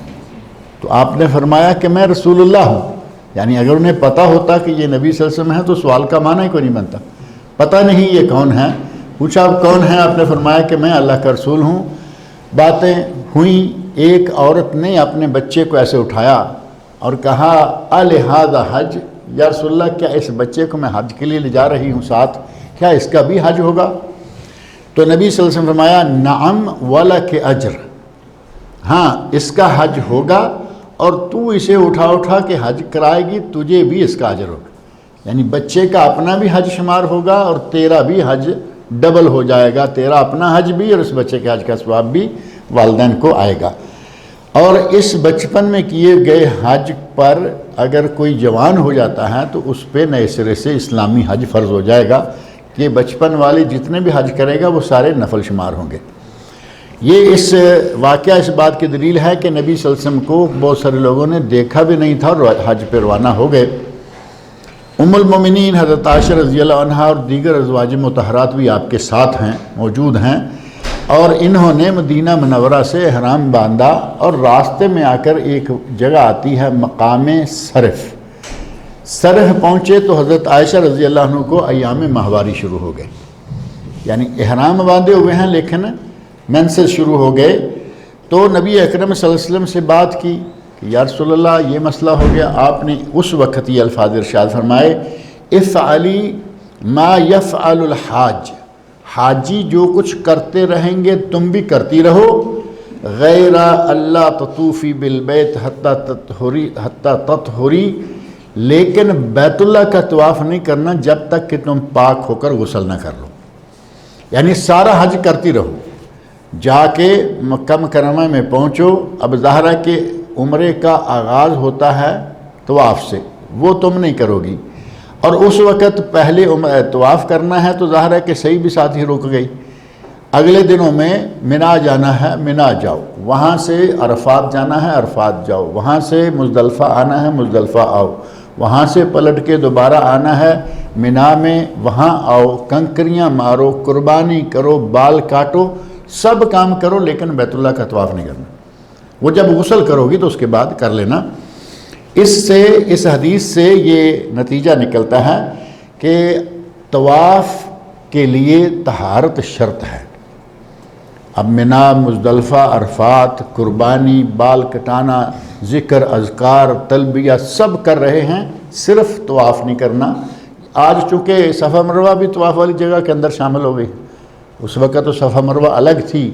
تو آپ نے فرمایا کہ میں رسول اللہ ہوں۔ یعنی اگر انہیں پتہ ہوتا کہ یہ نبی صلی اللہ علیہ وسلم ہے تو سوال کا معنی ہی کوئی نہیں بنتا۔ پتہ نہیں یہ کون ہے، پوچھا آپ کون ہیں؟ آپ نے فرمایا کہ میں اللہ کا رسول ہوں۔ باتیں ہوئیں، ایک عورت نے اپنے بچے کو ایسے اٹھایا اور کہا الہذا حج، یا رسول اللہ کیا اس بچے کو میں حج کے لیے لے جا رہی ہوں ساتھ، کیا اس کا بھی حج ہوگا؟ تو نبی صلی اللہ علیہ وسلم فرمایا نعم ولک اجر، ہاں اس کا حج ہوگا، اور تو اسے اٹھا کے حج کرائے گی، تجھے بھی اس کا اجر ہوگا۔ یعنی بچے کا اپنا بھی حج شمار ہوگا اور تیرا بھی حج ڈبل ہو جائے گا، تیرا اپنا حج بھی اور اس بچے کے حج کا ثواب بھی والدین کو آئے گا۔ اور اس بچپن میں کیے گئے حج پر اگر کوئی جوان ہو جاتا ہے تو اس پہ نئے سرے سے اسلامی حج فرض ہو جائے گا کہ بچپن والے جتنے بھی حج کرے گا وہ سارے نفل شمار ہوں گے۔ یہ اس واقعہ اس بات کی دلیل ہے کہ نبی صلی اللہ علیہ وسلم کو بہت سارے لوگوں نے دیکھا بھی نہیں تھا اور حج پہ روانہ ہو گئے۔ ام المومنین حضرت عائشہ رضی اللہ عنہا اور دیگر ازواج مطہرات بھی آپ کے ساتھ ہیں، موجود ہیں، اور انہوں نے مدینہ منورہ سے احرام باندھا اور راستے میں آ کر ایک جگہ آتی ہے مقام صرف پہنچے تو حضرت عائشہ رضی اللہ عنہ کو ایام ماہواری شروع ہو گئے۔ یعنی احرام باندھے ہوئے ہیں لیکن مینسز شروع ہو گئے۔ تو نبی اکرم صلی اللہ علیہ وسلم سے بات کی کہ یا رسول اللہ یہ مسئلہ ہو گیا۔ آپ نے اس وقت یہ الفاظ ارشاد فرمائے افعلی ما یفعل الحاج، حاجی جو کچھ کرتے رہیں گے تم بھی کرتی رہو، غیر اللہ تطوفی بالبیت حتی تطہری، لیکن بیت اللہ کا طواف نہیں کرنا جب تک کہ تم پاک ہو کر غسل نہ کر لو۔ یعنی سارا حج کرتی رہو، جا کے مکہ مکرمہ میں پہنچو۔ اب ظاہر ہے کہ عمرے کا آغاز ہوتا ہے طواف سے، وہ تم نہیں کرو گی، اور اس وقت پہلے طواف کرنا ہے تو ظاہر ہے کہ صحیح بھی ساتھ ہی رک گئی۔ اگلے دنوں میں منا جانا ہے، منا جاؤ، وہاں سے عرفات جانا ہے، عرفات جاؤ، وہاں سے مزدلفہ آنا ہے، مزدلفہ آؤ، وہاں سے پلٹ کے دوبارہ آنا ہے منا میں، وہاں آؤ، کنکریاں مارو، قربانی کرو، بال کاٹو، سب کام کرو، لیکن بیت اللہ کا طواف نہیں کرنا۔ وہ جب غسل کرو گی تو اس کے بعد کر لینا۔ اس حدیث سے یہ نتیجہ نکلتا ہے کہ طواف کے لیے طہارت شرط ہے۔ اب منا، مزدلفہ، عرفات، قربانی، بال کٹانا، ذکر، اذکار، تلبیہ سب کر رہے ہیں، صرف طواف نہیں کرنا۔ آج چونکہ صفا مروہ بھی طواف والی جگہ کے اندر شامل ہو گئی، اس وقت تو صفا مروہ الگ تھی،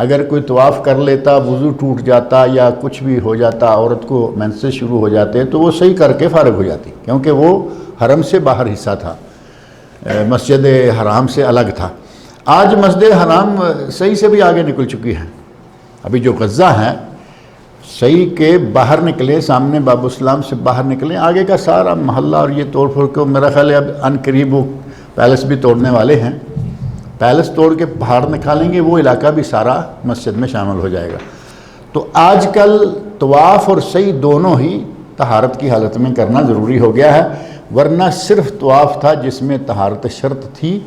اگر کوئی طواف کر لیتا، وضو ٹوٹ جاتا یا کچھ بھی ہو جاتا، عورت کو مینسز شروع ہو جاتے تو وہ صحیح کر کے فارغ ہو جاتی، کیونکہ وہ حرم سے باہر حصہ تھا، مسجد حرام سے الگ تھا۔ آج مسجد حرام صحیح سے بھی آگے نکل چکی ہے، ابھی جو غزہ ہے صحیح کے باہر نکلے، سامنے باب السلام سے باہر نکلے، آگے کا سارا محلہ اور یہ توڑ پھوڑ کے، میرا خیال ہے اب ان قریب وہ پیلس بھی توڑنے والے ہیں، پیلس توڑ کے باہر نکالیں گے، وہ علاقہ بھی سارا مسجد میں شامل ہو جائے گا۔ تو آج کل طواف اور سعی دونوں ہی طہارت کی حالت میں کرنا ضروری ہو گیا ہے، ورنہ صرف طواف تھا جس میں طہارت شرط تھی۔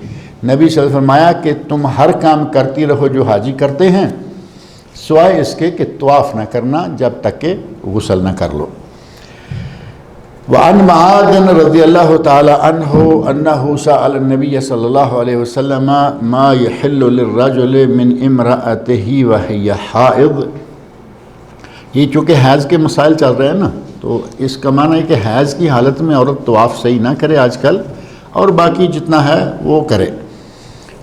نبی صلی اللہ علیہ وسلم نے فرمایا کہ تم ہر کام کرتی رہو جو حاجی کرتے ہیں، سوائے اس کے کہ طواف نہ کرنا جب تک کہ غسل نہ کر لو۔ وعن معاذ رضی اللہ تعالی عنہ انہ سأل النبی صلی اللہ علیہ وسلم ما يحل للرجل من امرأته وهي حائض۔ یہ چونکہ حیض کے مسائل چل رہے ہیں نا، تو اس کا معنی ہے کہ حیض کی حالت میں عورت طواف صحیح نہ کرے آج کل، اور باقی جتنا ہے وہ کرے،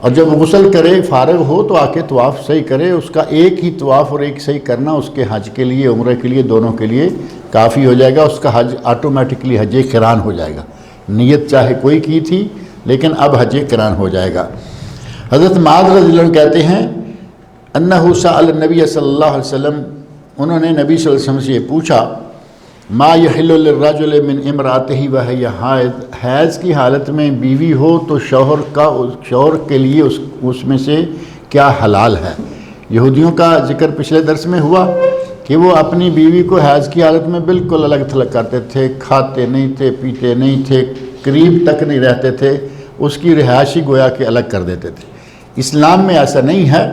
اور جب غسل کرے فارغ ہو تو آ کے طواف صحیح کرے۔ اس کا ایک ہی طواف اور ایک صحیح کرنا اس کے حج کے لیے، عمرہ کے لیے، دونوں کے لیے کافی ہو جائے گا، اس کا حج آٹومیٹکلی حج قران ہو جائے گا، نیت چاہے کوئی کی تھی لیکن اب حج قران ہو جائے گا۔ حضرت معاذ رضی اللہ عنہ کہتے ہیں انہ سأل النبی صلی اللہ علیہ وسلم، انہوں نے نبی صلی اللہ علیہ وسلم سے یہ پوچھا، ما یحل للرجل من امرأته وہی حائض، حیض کی حالت میں بیوی ہو تو شوہر کے لیے اس میں سے کیا حلال ہے۔ یہودیوں کا ذکر پچھلے درس میں ہوا کہ وہ اپنی بیوی کو حیض کی حالت میں بالکل الگ تھلگ کرتے تھے، کھاتے نہیں تھے، پیتے نہیں تھے، قریب تک نہیں رہتے تھے، اس کی رہائشی گویا کہ الگ کر دیتے تھے۔ اسلام میں ایسا نہیں ہے،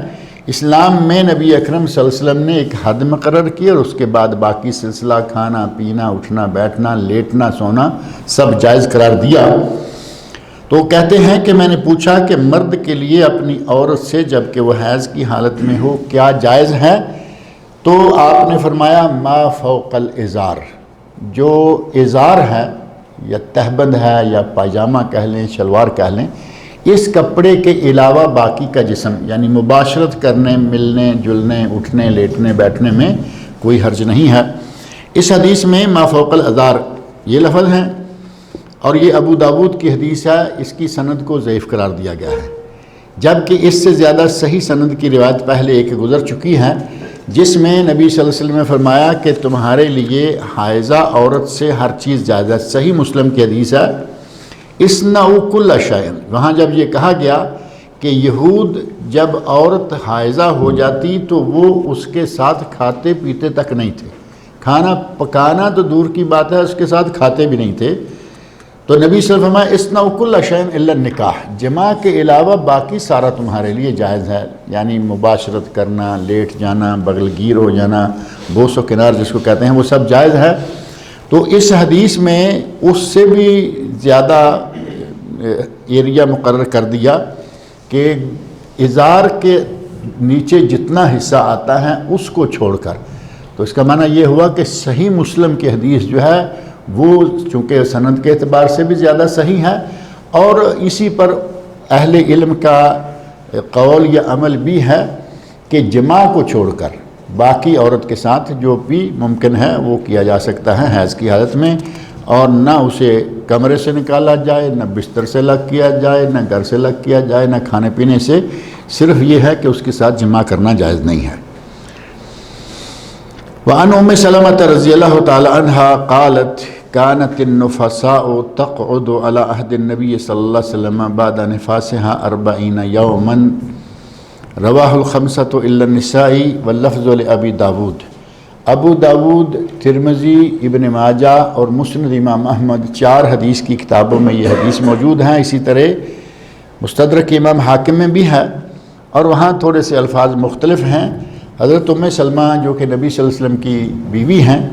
اسلام میں نبی اکرم صلی اللہ علیہ وسلم نے ایک حد مقرر کی، اور اس کے بعد باقی سلسلہ کھانا پینا، اٹھنا بیٹھنا، لیٹنا سونا سب جائز قرار دیا۔ تو کہتے ہیں کہ میں نے پوچھا کہ مرد کے لیے اپنی عورت سے جب کہ وہ حیض کی حالت میں ہو کیا جائز ہے، تو آپ نے فرمایا ما فوق الازار، جو ازار ہے یا تہبند ہے یا پائجامہ کہہ لیں، شلوار کہہ لیں، اس کپڑے کے علاوہ باقی کا جسم، یعنی مباشرت کرنے، ملنے جلنے، اٹھنے لیٹنے بیٹھنے میں کوئی حرج نہیں ہے۔ اس حدیث میں ما فوق الازار یہ لفظ ہیں، اور یہ ابو داود کی حدیث ہے، اس کی سند کو ضعیف قرار دیا گیا ہے، جبکہ اس سے زیادہ صحیح سند کی روایت پہلے ایک گزر چکی ہے، جس میں نبی صلی اللہ علیہ وسلم نے فرمایا کہ تمہارے لیے حائضہ عورت سے ہر چیز جائز ہے۔ صحیح مسلم کی حدیث ہے، اصنعوا کل شیء۔ وہاں جب یہ کہا گیا کہ یہود جب عورت حائضہ ہو جاتی تو وہ اس کے ساتھ کھاتے پیتے تک نہیں تھے، کھانا پکانا تو دور کی بات ہے، اس کے ساتھ کھاتے بھی نہیں تھے، تو نبی صلی اللہ علیہ وسلم فرمایا اصنعوا کل شیء الا النکاح، جماع کے علاوہ باقی سارا تمہارے لیے جائز ہے، یعنی مباشرت کرنا، لیٹ جانا، بغل گیر ہو جانا، بوس و کنار جس کو کہتے ہیں، وہ سب جائز ہے۔ تو اس حدیث میں اس سے بھی زیادہ ایریا مقرر کر دیا کہ ازار کے نیچے جتنا حصہ آتا ہے اس کو چھوڑ کر، تو اس کا معنی یہ ہوا کہ صحیح مسلم کی حدیث جو ہے وہ چونکہ سند کے اعتبار سے بھی زیادہ صحیح ہے، اور اسی پر اہل علم کا قول یا عمل بھی ہے کہ جماع کو چھوڑ کر باقی عورت کے ساتھ جو بھی ممکن ہے وہ کیا جا سکتا ہے حیض کی حالت میں، اور نہ اسے کمرے سے نکالا جائے، نہ بستر سے الگ کیا جائے، نہ گھر سے الگ کیا جائے، نہ کھانے پینے سے، صرف یہ ہے کہ اس کے ساتھ جماع کرنا جائز نہیں ہے۔ وعن ام سلمۃ رضی اللہ تعالی عنہا قالت كانت النفساء تقعد على عهد النبي صلی اللہ علیہ وسلم بعد نفاسها 40 يوما، رواہ الخمسۃ الا النسائی واللفظ لأبی داود۔ ابو داود، ترمذی، ابن ماجہ اور مسند امام احمد 4 حدیث کی کتابوں میں یہ حدیث موجود ہیں۔ اسی طرح مستدرک امام حاکم میں بھی ہے، اور وہاں تھوڑے سے الفاظ مختلف ہیں۔ حضرت ام سلمہ جو کہ نبی صلی اللہ علیہ وسلم کی بیوی ہیں،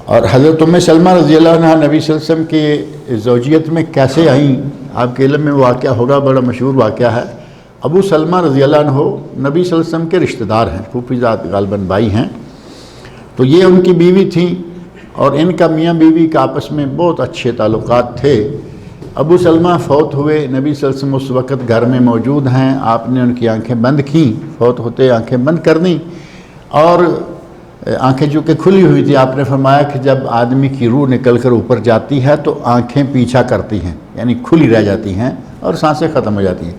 اور حضرت ام سلمہ رضی اللہ عنہ نبی صلی اللہ علیہ وسلم کی زوجیت میں کیسے آئیں، آپ کے علم میں واقعہ ہوگا، بڑا مشہور واقعہ ہے۔ ابو سلمہ رضی اللہ عنہ نبی صلی اللہ علیہ وسلم کے رشتہ دار ہیں، پھوپھی ذات غالباً بھائی ہیں، تو یہ ان کی بیوی تھیں، اور ان کا میاں بیوی کا آپس میں بہت اچھے تعلقات تھے۔ ابو سلمہ فوت ہوئے، نبی صلی اللہ علیہ وسلم اس وقت گھر میں موجود ہیں، آپ نے ان کی آنکھیں بند کیں، فوت ہوتے آنکھیں بند کر دیں، اور آنکھیں جو کہ کھلی ہوئی تھی، آپ نے فرمایا کہ جب آدمی کی روح نکل کر اوپر جاتی ہے تو آنکھیں پیچھا کرتی ہیں، یعنی کھلی رہ جاتی ہیں اور سانسیں ختم ہو جاتی ہیں۔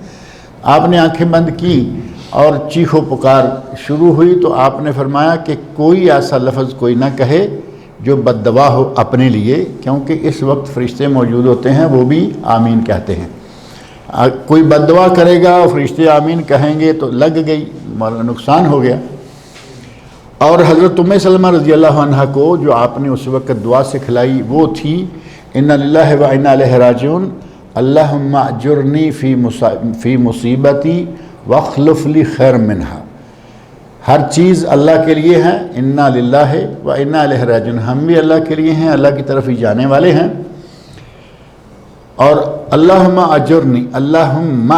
آپ نے آنکھیں بند کی اور چیخ و پکار شروع ہوئی، تو آپ نے فرمایا کہ کوئی ایسا لفظ کوئی نہ کہے جو بد دعا ہو اپنے لیے، کیونکہ اس وقت فرشتے موجود ہوتے ہیں، وہ بھی آمین کہتے ہیں۔ کوئی بد دعا کرے گا اور فرشتے آمین کہیں گے تو لگ گئی، نقصان ہو گیا۔ اور حضرت ام سلمہ رضی اللہ عنہ کو جو آپ نے اس وقت دعا سکھلائی وہ تھی انا للہ و انا الیہ راجعون، اللہم اجرنی فی مصیبتی واخلف لی خیر منہا۔ ہر چیز اللہ کے لیے ہے، انا للہ و انا الیہ راجعون، ہم بھی اللہ کے لیے ہیں، اللہ کی طرف ہی جانے والے ہیں۔ اور اللہم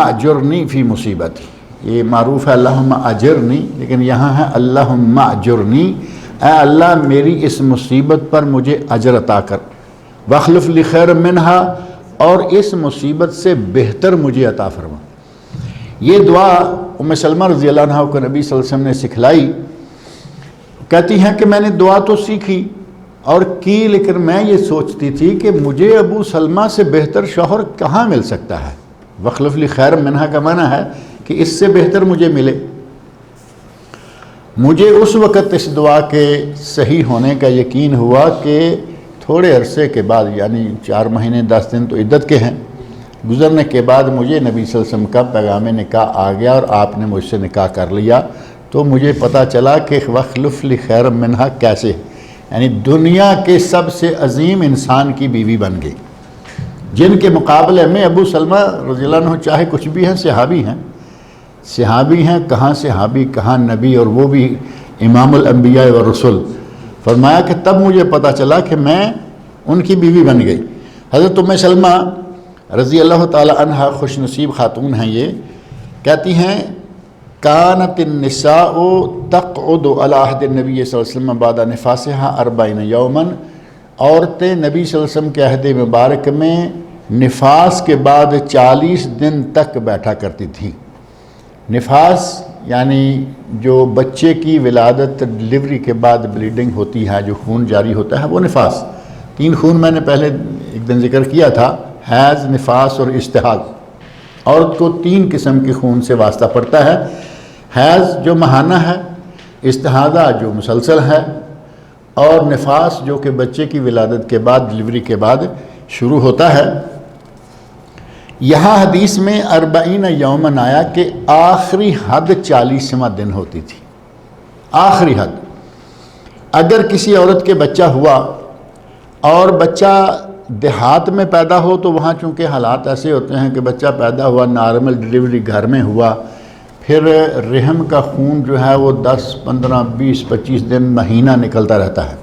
اجرنی فی مصیبتی، یہ معروف ہے اللہم اجرنی، لیکن یہاں ہے اللہم اجرنی، اے اللہ میری اس مصیبت پر مجھے اجر عطا کر، واخلف لی خیر منہا، اور اس مصیبت سے بہتر مجھے عطا فرما۔ یہ دعا ام سلمہ رضی اللہ عنہ کو نبی صلی اللہ علیہ وسلم نے سکھلائی۔ کہتی ہیں کہ میں نے دعا تو سیکھی اور کی، لیکن میں یہ سوچتی تھی کہ مجھے ابو سلمہ سے بہتر شوہر کہاں مل سکتا ہے۔ واخلف لی خیر منہا کا معنی ہے کہ اس سے بہتر مجھے ملے۔ مجھے اس وقت اس دعا کے صحیح ہونے کا یقین ہوا کہ تھوڑے عرصے کے بعد، یعنی 4 مہینے 10 دن تو عدت کے ہیں، گزرنے کے بعد مجھے نبی صلی اللہ علیہ وسلم کا پیغام نکاح آ گیا اور آپ نے مجھ سے نکاح کر لیا۔ تو مجھے پتہ چلا کہ واخلف لی خیر منہا کیسے، یعنی دنیا کے سب سے عظیم انسان کی بیوی بن گئی، جن کے مقابلے میں ابو سلمہ رضی اللہ عنہ چاہے کچھ بھی ہیں، صحابی ہیں، کہاں صحابی کہاں نبی، اور وہ بھی امام الانبیاء والرسل۔ فرمایا کہ تب مجھے پتہ چلا کہ میں ان کی بیوی بن گئی۔ حضرت ام سلمہ رضی اللہ تعالی عنہ خوش نصیب خاتون ہیں، یہ کہتی ہیں کانت النساء تقعد علی عہد النبی صلی اللہ علیہ وسلم بعد نفاسها 40 یوما، عورتیں نبی صلی اللہ علیہ وسلم کے عہد مبارک میں نفاس کے بعد 40 دن تک بیٹھا کرتی تھیں۔ نفاس یعنی جو بچے کی ولادت، ڈلیوری کے بعد بلیڈنگ ہوتی ہے، جو خون جاری ہوتا ہے، وہ نفاس۔ 3 خون میں نے پہلے ایک دن ذکر کیا تھا، حیض، نفاس اور استحاض۔ عورت کو 3 قسم کے خون سے واسطہ پڑتا ہے، حیض جو ماہانہ ہے، استحاضہ جو مسلسل ہے، اور نفاس جو کہ بچے کی ولادت کے بعد، ڈلیوری کے بعد شروع ہوتا ہے۔ یہاں حدیث میں 40 یومن آیا کہ آخری حد 40واں دن ہوتی تھی، آخری حد۔ اگر کسی عورت کے بچہ ہوا اور بچہ دیہات میں پیدا ہو تو وہاں چونکہ حالات ایسے ہوتے ہیں کہ بچہ پیدا ہوا، نارمل ڈلیوری گھر میں ہوا، پھر رحم کا خون جو ہے وہ 10 15 20 25 دن مہینہ نکلتا رہتا ہے۔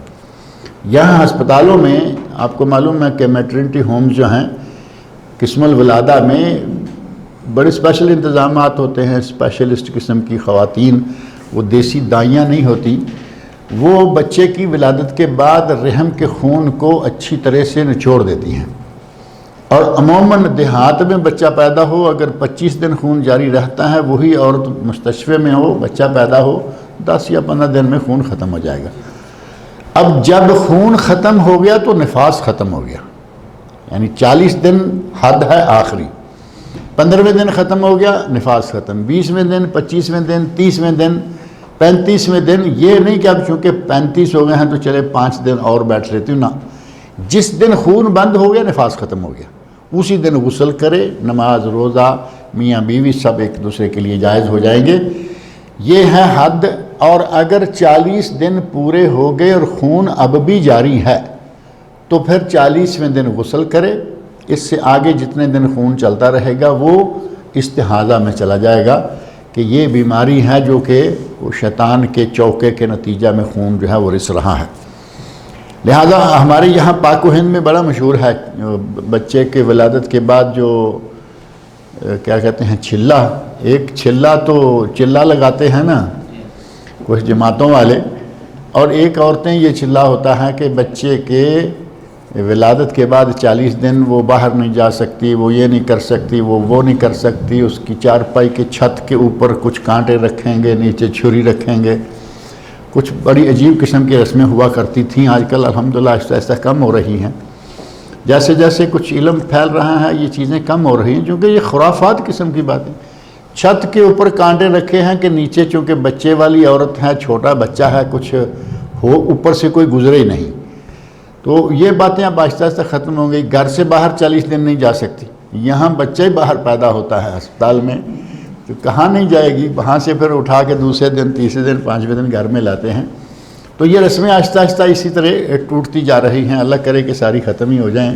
یہاں ہسپتالوں میں آپ کو معلوم ہے کہ میٹرنٹی ہومز جو ہیں قسم الولادہ میں بڑے اسپیشل انتظامات ہوتے ہیں، اسپیشلسٹ قسم کی خواتین، وہ دیسی دائیاں نہیں ہوتی، وہ بچے کی ولادت کے بعد رحم کے خون کو اچھی طرح سے نچوڑ دیتی ہیں۔ اور عموماً دیہات میں بچہ پیدا ہو، اگر 25 دن خون جاری رہتا ہے، وہی عورت مستشفے میں ہو، بچہ پیدا ہو، 10 یا 15 دن میں خون ختم ہو جائے گا۔ اب جب خون ختم ہو گیا تو نفاس ختم ہو گیا، یعنی 40 دن حد ہے آخری، 15ویں دن ختم ہو گیا، نفاس ختم، 20ویں دن، 25ویں دن، 30ویں دن، 35ویں دن۔ یہ نہیں کہ اب چونکہ 35 ہو گئے ہیں تو چلے 5 دن اور بیٹھ لیتی ہوں، نہ، جس دن خون بند ہو گیا نفاس ختم ہو گیا، اسی دن غسل کرے، نماز روزہ میاں بیوی سب ایک دوسرے کے لیے جائز ہو جائیں گے۔ یہ ہے حد اور اگر 40 دن پورے ہو گئے اور خون اب بھی جاری ہے تو پھر 40ویں دن غسل کرے. اس سے آگے جتنے دن خون چلتا رہے گا وہ استحاضہ میں چلا جائے گا کہ یہ بیماری ہے جو کہ شیطان کے چوکے کے نتیجہ میں خون جو ہے وہ رس رہا ہے. لہذا ہمارے یہاں پاک و ہند میں بڑا مشہور ہے بچے کے ولادت کے بعد جو کیا کہتے ہیں چھلا، ایک چھلا تو چلا لگاتے ہیں نا کچھ جماعتوں والے، اور ایک عورتیں یہ چھلا ہوتا ہے کہ بچے کے ولادت کے بعد 40 دن وہ باہر نہیں جا سکتی، وہ یہ نہیں کر سکتی، وہ نہیں کر سکتی، اس کی چارپائی کی چھت کے اوپر کچھ کانٹے رکھیں گے، نیچے چھری رکھیں گے. کچھ بڑی عجیب قسم کی رسمیں ہوا کرتی تھیں. آج کل الحمدللہ آہستہ آہستہ کم ہو رہی ہیں. جیسے جیسے کچھ علم پھیل رہا ہے یہ چیزیں کم ہو رہی ہیں، چونکہ یہ خرافات قسم کی باتیں. چھت کے اوپر کانٹے رکھے ہیں کہ نیچے چونکہ بچے والی عورت ہے، چھوٹا بچہ ہے، کچھ ہو اوپر سے کوئی گزرے ہی نہیں. تو یہ باتیں اب آہستہ آہستہ ختم ہو گئی. گھر سے باہر 40 دن نہیں جا سکتی. یہاں بچہ ہی باہر پیدا ہوتا ہے ہسپتال میں تو کہاں نہیں جائے گی، وہاں سے پھر اٹھا کے دوسرے دن، تیسرے دن، 5ویں دن گھر میں لاتے ہیں. تو یہ رسمیں آہستہ آہستہ اسی طرح ٹوٹتی جا رہی ہیں. اللہ کرے کہ ساری ختم ہی ہو جائیں،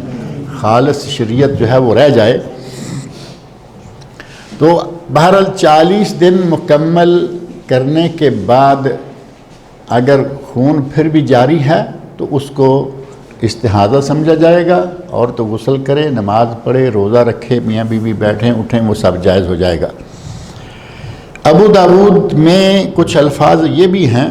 خالص شریعت جو ہے وہ رہ جائے. تو بہرحال 40 دن مکمل کرنے کے بعد اگر خون پھر بھی جاری ہے تو اس کو استحاضہ سمجھا جائے گا، اور تو غسل کرے، نماز پڑھے، روزہ رکھے، میاں بیوی بیٹھیں اٹھیں، وہ سب جائز ہو جائے گا. ابو داود میں کچھ الفاظ یہ بھی ہیں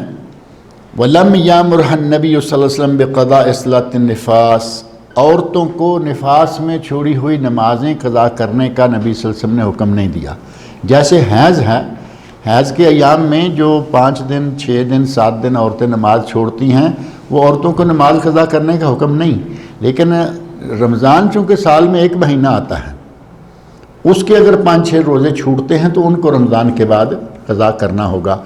وَلَمْ يَأْمُرْهَا النَّبِيُّ صلی اللہ علیہ وسلم بِقَضَاءِ صَلَاةِ النِّفَاسِ، عورتوں کو نفاس میں چھوڑی ہوئی نمازیں قضا کرنے کا نبی صلی اللہ علیہ وسلم نے حکم نہیں دیا. جیسے حیض ہے، حیض کے ایام میں جو 5 دن 6 دن 7 دن عورتیں نماز چھوڑتی ہیں وہ عورتوں کو نماز قضا کرنے کا حکم نہیں. لیکن رمضان چونکہ سال میں 1 مہینہ آتا ہے، اس کے اگر 5-6 روزے چھوٹتے ہیں تو ان کو رمضان کے بعد قضا کرنا ہوگا.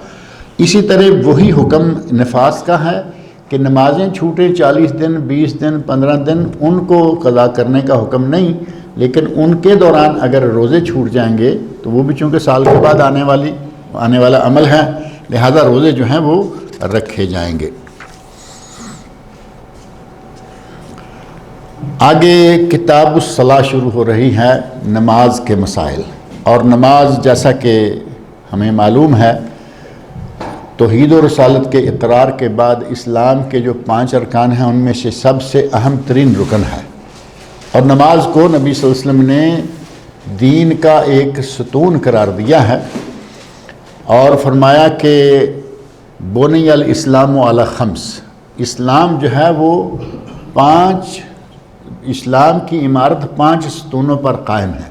اسی طرح وہی حکم نفاس کا ہے کہ نمازیں چھوٹیں 40 دن 20 دن 15 دن ان کو قضا کرنے کا حکم نہیں، لیکن ان کے دوران اگر روزے چھوٹ جائیں گے تو وہ بھی چونکہ سال کے بعد آنے والا عمل ہے، لہذا روزے جو ہیں وہ رکھے جائیں گے. آگے کتاب الصلاۃ شروع ہو رہی ہے، نماز کے مسائل. اور نماز جیسا کہ ہمیں معلوم ہے توحید و رسالت کے اقرار کے بعد اسلام کے جو 5 ارکان ہیں ان میں سے سب سے اہم ترین رکن ہے. اور نماز کو نبی صلی اللہ علیہ وسلم نے دین کا ایک ستون قرار دیا ہے اور فرمایا کہ بنی الاسلام علی 5، اسلام جو ہے وہ 5، اسلام کی عمارت 5 ستونوں پر قائم ہے.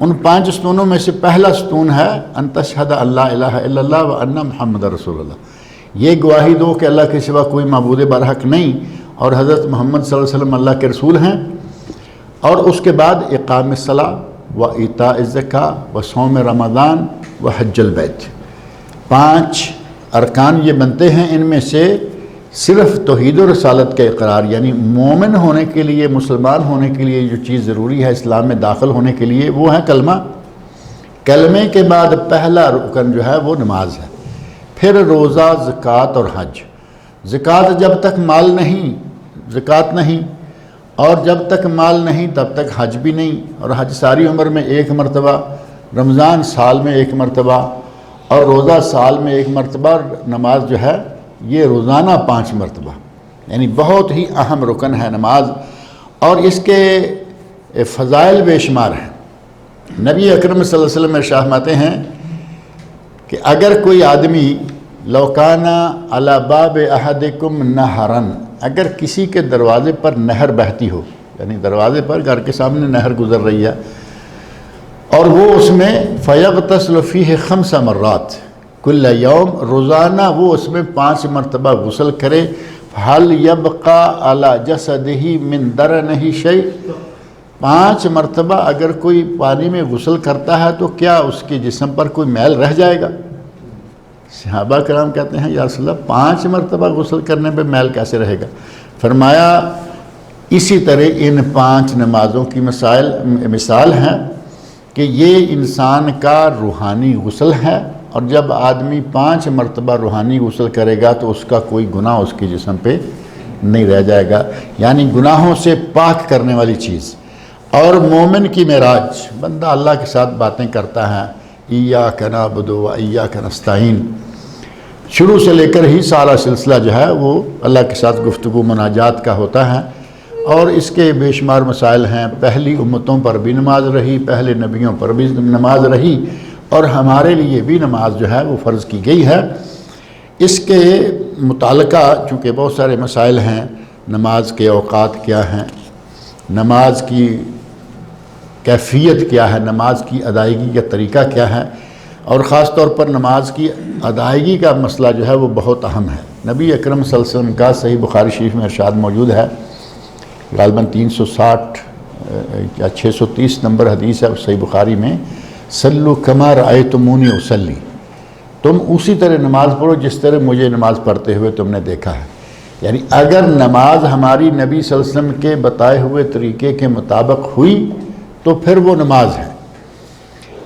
ان 5 ستونوں میں سے پہلا ستون ہے ان تشہد اللہ الہ الا اللہ و ان محمد رسول اللہ، یہ گواہی دو کہ اللہ کے سوا کوئی معبود برحق نہیں اور حضرت محمد صلی اللہ علیہ وسلم اللہ کے رسول ہیں. اور اس کے بعد اقام الصلاۃ و ایتاء الزکاۃ و صوم رمضان و حج البیت، 5 ارکان یہ بنتے ہیں. ان میں سے صرف توحید و رسالت کا اقرار، یعنی مومن ہونے کے لیے، مسلمان ہونے کے لیے جو چیز ضروری ہے اسلام میں داخل ہونے کے لیے وہ ہے کلمہ. کلمے کے بعد پہلا رکن جو ہے وہ نماز ہے، پھر روزہ، زکوٰۃ اور حج. زکوٰۃ جب تک مال نہیں زکوٰۃ نہیں، اور جب تک مال نہیں تب تک حج بھی نہیں. اور حج ساری عمر میں 1 مرتبہ، رمضان سال میں 1 مرتبہ، اور روزہ سال میں 1 مرتبہ، اور نماز جو ہے یہ روزانہ 5 مرتبہ. یعنی بہت ہی اہم رکن ہے نماز، اور اس کے فضائل بے شمار ہیں. نبی اکرم صلی اللہ علیہ وسلم ارشاد فرماتے ہیں کہ اگر کوئی آدمی لو کان علی باب احدکم نہرا، اگر کسی کے دروازے پر نہر بہتی ہو، یعنی دروازے پر گھر کے سامنے نہر گزر رہی ہے اور وہ اس میں فیغتسل فیہ 5 مرات کل یوم، روزانہ وہ اس میں 5 مرتبہ غسل کرے، حل یبقى علی جسدہ من درنہ شیء، 5 مرتبہ اگر کوئی پانی میں غسل کرتا ہے تو کیا اس کے جسم پر کوئی میل رہ جائے گا؟ صحابہ کرام کہتے ہیں یا رسول اللہ 5 مرتبہ غسل کرنے پہ میل کیسے رہے گا؟ فرمایا اسی طرح ان 5 نمازوں کی مثال ہیں کہ یہ انسان کا روحانی غسل ہے اور جب آدمی 5 مرتبہ روحانی غسل کرے گا تو اس کا کوئی گناہ اس کے جسم پہ نہیں رہ جائے گا، یعنی گناہوں سے پاک کرنے والی چیز۔ اور مومن کی معراج، بندہ اللہ کے ساتھ باتیں کرتا ہے، ایاک نعبد و ایاک نستعین، شروع سے لے کر ہی سارا سلسلہ جو ہے وہ اللہ کے ساتھ گفتگو مناجات کا ہوتا ہے، اور اس کے بے شمار مسائل ہیں۔ پہلی امتوں پر بھی نماز رہی، پہلے نبیوں پر بھی نماز رہی، اور ہمارے لیے بھی نماز جو ہے وہ فرض کی گئی ہے۔ اس کے متعلقہ چونکہ بہت سارے مسائل ہیں، نماز کے اوقات کیا ہیں، نماز کی کیفیت کیا ہے، نماز کی ادائیگی کا طریقہ کیا ہے، اور خاص طور پر نماز کی ادائیگی کا مسئلہ جو ہے وہ بہت اہم ہے۔ نبی اکرم صلی اللہ علیہ وسلم کا صحیح بخاری شریف میں ارشاد موجود ہے، غالباً 360 یا 630 نمبر حدیث ہے صحیح بخاری میں، صلو کما رأیتمونی اصلی، تم اسی طرح نماز پڑھو جس طرح مجھے نماز پڑھتے ہوئے تم نے دیکھا ہے۔ یعنی اگر نماز ہماری نبی صلی اللہ علیہ وسلم کے بتائے ہوئے طریقے کے مطابق ہوئی تو پھر وہ نماز ہے،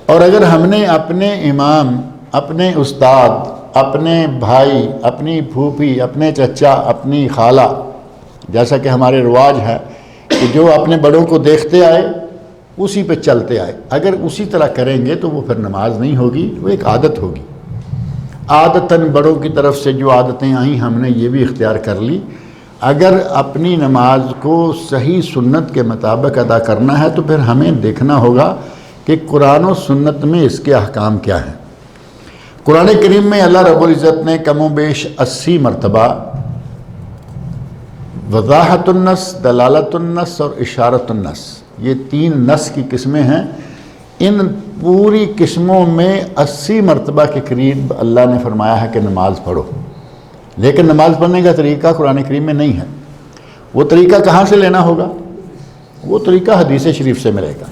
اور اگر ہم نے اپنے امام، اپنے استاد، اپنے بھائی، اپنی پھوپھی، اپنے چچا، اپنی خالہ، جیسا کہ ہمارے رواج ہے کہ جو اپنے بڑوں کو دیکھتے آئے اسی پہ چلتے آئے، اگر اسی طرح کریں گے تو وہ پھر نماز نہیں ہوگی، وہ ایک عادت ہوگی۔ عادتاً بڑوں کی طرف سے جو عادتیں آئیں ہم نے یہ بھی اختیار کر لی۔ اگر اپنی نماز کو صحیح سنت کے مطابق ادا کرنا ہے تو پھر ہمیں دیکھنا ہوگا کہ قرآن و سنت میں اس کے احکام کیا ہیں۔ قرآن کریم میں اللہ رب العزت نے کم و بیش 80 مرتبہ وضاحت النص، دلالت النص اور اشارت النص، یہ 3 نص کی قسمیں ہیں۔ ان پوری قسموں میں 80 مرتبہ کے قریب اللہ نے فرمایا ہے کہ نماز پڑھو، لیکن نماز پڑھنے کا طریقہ قرآن کریم میں نہیں ہے۔ وہ طریقہ کہاں سے لینا ہوگا؟ وہ طریقہ حدیث شریف سے ملے گا،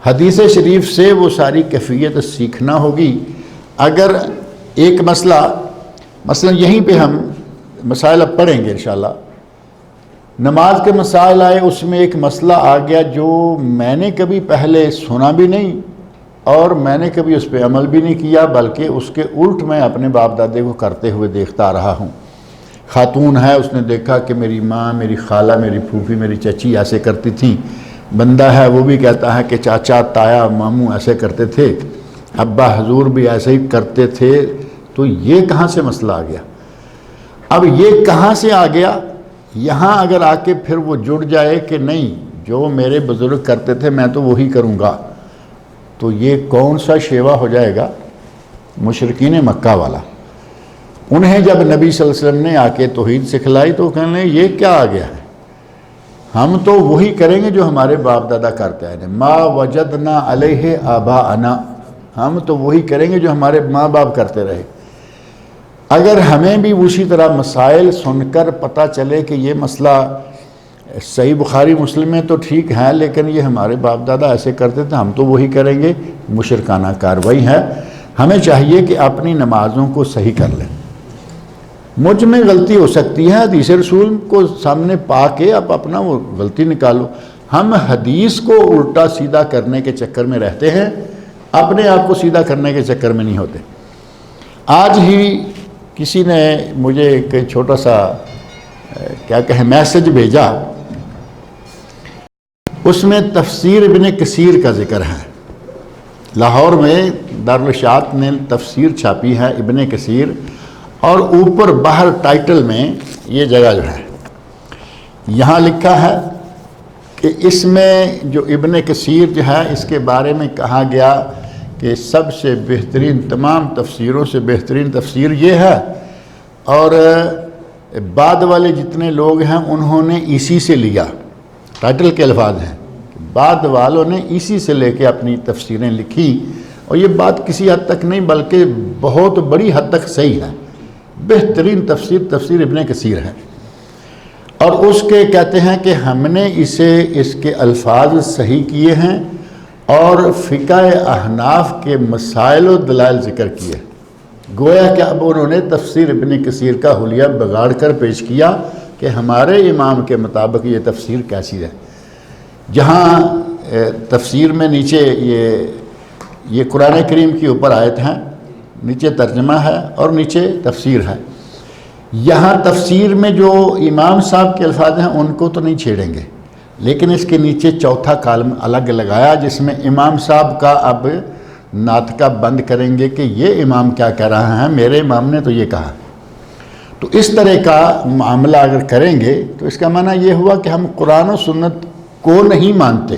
حدیث شریف سے وہ ساری کیفیت سیکھنا ہوگی۔ اگر ایک مثلا یہیں پہ ہم مسائل اب پڑھیں گے انشاءاللہ، نماز کے مسائل آئے، اس میں ایک مسئلہ آ گیا جو میں نے کبھی پہلے سنا بھی نہیں اور میں نے کبھی اس پہ عمل بھی نہیں کیا، بلکہ اس کے الٹ میں اپنے باپ دادے کو کرتے ہوئے دیکھتا آ رہا ہوں۔ خاتون ہے، اس نے دیکھا کہ میری ماں، میری خالہ، میری پھوپھی، میری چچی ایسے کرتی تھیں۔ بندہ ہے وہ بھی کہتا ہے کہ چاچا، تایا، ماموں ایسے کرتے تھے، ابا حضور بھی ایسے ہی کرتے تھے، تو یہ کہاں سے مسئلہ آ گیا؟ اب یہ کہاں سے آ گیا؟ یہاں اگر آ کے پھر وہ جڑ جائے کہ نہیں، جو میرے بزرگ کرتے تھے میں تو وہی کروں گا، تو یہ کون سا شیوا ہو جائے گا؟ مشرکین مکہ والا۔ انہیں جب نبی صلی اللہ علیہ وسلم نے آ کے توحید سکھلائی تو کہنے لگے یہ کیا آ گیا ہے، ہم تو وہی کریں گے جو ہمارے باپ دادا کرتے ہیں، ما وجدنا علیہ آباءنا، ہم تو وہی کریں گے جو ہمارے ماں باپ کرتے رہے۔ اگر ہمیں بھی اسی طرح مسائل سن کر پتہ چلے کہ یہ مسئلہ صحیح بخاری مسلم میں تو ٹھیک ہے لیکن یہ ہمارے باپ دادا ایسے کرتے تھے، ہم تو وہی کریں گے، مشرکانہ کاروائی ہے۔ ہمیں چاہیے کہ اپنی نمازوں کو صحیح کر لیں۔ مجھ میں غلطی ہو سکتی ہے، حدیث رسول کو سامنے پا کے آپ اپنا وہ غلطی نکالو۔ ہم حدیث کو الٹا سیدھا کرنے کے چکر میں رہتے ہیں، اپنے آپ کو سیدھا کرنے کے چکر میں نہیں ہوتے۔ آج ہی کسی نے مجھے ایک چھوٹا سا کیا کہیں میسج بھیجا، اس میں تفسیر ابن کثیر کا ذکر ہے۔ لاہور میں دارالاشاعت نے تفسیر چھاپی ہے ابن کثیر، اور اوپر باہر ٹائٹل میں یہ جگہ جو ہے یہاں لکھا ہے کہ اس میں جو ابن کثیر جو ہے اس کے بارے میں کہا گیا کہ سب سے بہترین، تمام تفسیروں سے بہترین تفسیر یہ ہے، اور بعد والے جتنے لوگ ہیں انہوں نے اسی سے لیا۔ ٹائٹل کے الفاظ ہیں کہ بعد والوں نے اسی سے لے کے اپنی تفسیریں لکھی، اور یہ بات کسی حد تک نہیں بلکہ بہت بڑی حد تک صحیح ہے۔ بہترین تفسیر ابن کثیر ہے، اور اس کے کہتے ہیں کہ ہم نے اس کے الفاظ صحیح کیے ہیں اور فقہ احناف کے مسائل و دلائل ذکر کیے، گویا کہ اب انہوں نے تفسیر ابن کثیر کا حلیہ بگاڑ کر پیش کیا کہ ہمارے امام کے مطابق یہ تفسیر کیسی ہے۔ جہاں تفسیر میں نیچے یہ قرآن کریم کی اوپر آیت ہیں نیچے ترجمہ ہے اور نیچے تفسیر ہے۔ یہاں تفسیر میں جو امام صاحب کے الفاظ ہیں ان کو تو نہیں چھیڑیں گے، لیکن اس کے نیچے چوتھا کالم الگ لگایا جس میں امام صاحب کا اب ناطقہ بند کریں گے کہ یہ امام کیا کہہ رہا ہے، میرے امام نے تو یہ کہا۔ تو اس طرح کا معاملہ اگر کریں گے تو اس کا معنی یہ ہوا کہ ہم قرآن و سنت کو نہیں مانتے،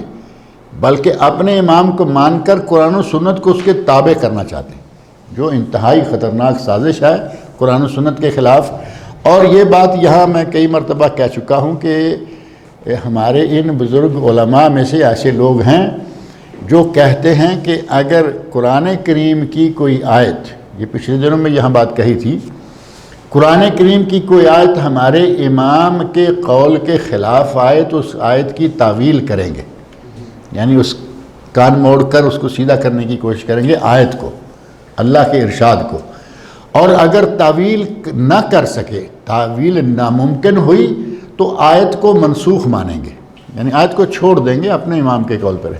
بلکہ اپنے امام کو مان کر قرآن و سنت کو اس کے تابع کرنا چاہتے ہیں، جو انتہائی خطرناک سازش ہے قرآن و سنت کے خلاف۔ اور یہ بات یہاں میں کئی مرتبہ کہہ چکا ہوں کہ ہمارے ان بزرگ علماء میں سے ایسے لوگ ہیں جو کہتے ہیں کہ اگر قرآن کریم کی کوئی آیت، یہ پچھلے دنوں میں یہاں بات کہی تھی، قرآن کریم کی کوئی آیت ہمارے امام کے قول کے خلاف آئے تو اس آیت کی تعویل کریں گے، یعنی اس کان موڑ کر اس کو سیدھا کرنے کی کوشش کریں گے آیت کو، اللہ کے ارشاد کو۔ اور اگر تعویل نہ کر سکے، تعویل ناممکن ہوئی تو آیت کو منسوخ مانیں گے، یعنی آیت کو چھوڑ دیں گے، اپنے امام کے قول پر۔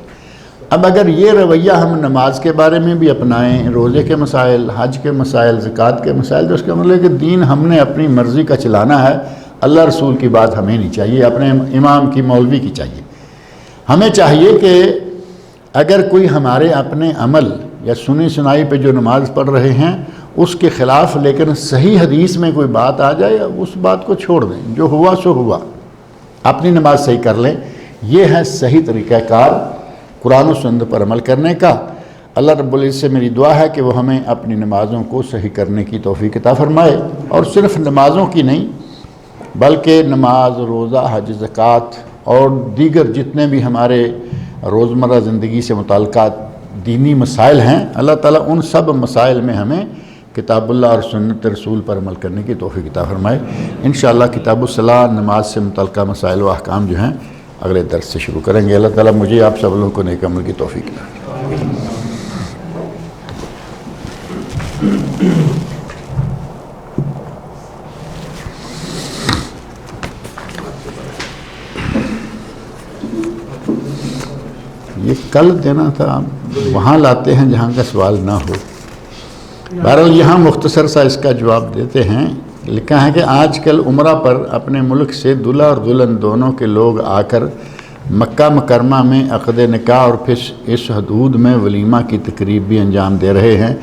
اب اگر یہ رویہ ہم نماز کے بارے میں بھی اپنائیں، روزے کے مسائل، حج کے مسائل، زکوٰۃ کے مسائل، تو اس کا مطلب ہے کہ دین ہم نے اپنی مرضی کا چلانا ہے، اللہ رسول کی بات ہمیں نہیں چاہیے، اپنے امام کی، مولوی کی چاہیے۔ ہمیں چاہیے کہ اگر کوئی ہمارے اپنے عمل یا سنی سنائی پہ جو نماز پڑھ رہے ہیں اس کے خلاف لیکن صحیح حدیث میں کوئی بات آ جائے، اس بات کو چھوڑ دیں، جو ہوا سو ہوا، اپنی نماز صحیح کر لیں۔ یہ ہے صحیح طریقہ کار قرآن و سنت پر عمل کرنے کا۔ اللہ رب العزت سے میری دعا ہے کہ وہ ہمیں اپنی نمازوں کو صحیح کرنے کی توفیق عطا فرمائے، اور صرف نمازوں کی نہیں بلکہ نماز، روزہ، حج، زکوٰۃ اور دیگر جتنے بھی ہمارے روزمرہ زندگی سے متعلقات دینی مسائل ہیں، اللہ تعالیٰ ان سب مسائل میں ہمیں کتاب اللہ اور سنت رسول پر عمل کرنے کی توفیق عطا فرمائے۔ انشاءاللہ کتاب الصلاۃ، نماز سے متعلقہ مسائل و احکام جو ہیں اگلے درس سے شروع کریں گے۔ اللہ تعالیٰ مجھے آپ سب لوگوں کو نیک عمل کی توفیق عطا یہ کل دینا تھا، وہاں لاتے ہیں جہاں کا سوال نہ ہو۔ بہرحال یہاں مختصر سا اس کا جواب دیتے ہیں۔ لکھا ہے کہ آج کل عمرہ پر اپنے ملک سے دلہا اور دلہن دونوں کے لوگ آ کر مکہ مکرمہ میں عقد نکاح اور پھر اس حدود میں ولیمہ کی تقریب بھی انجام دے رہے ہیں،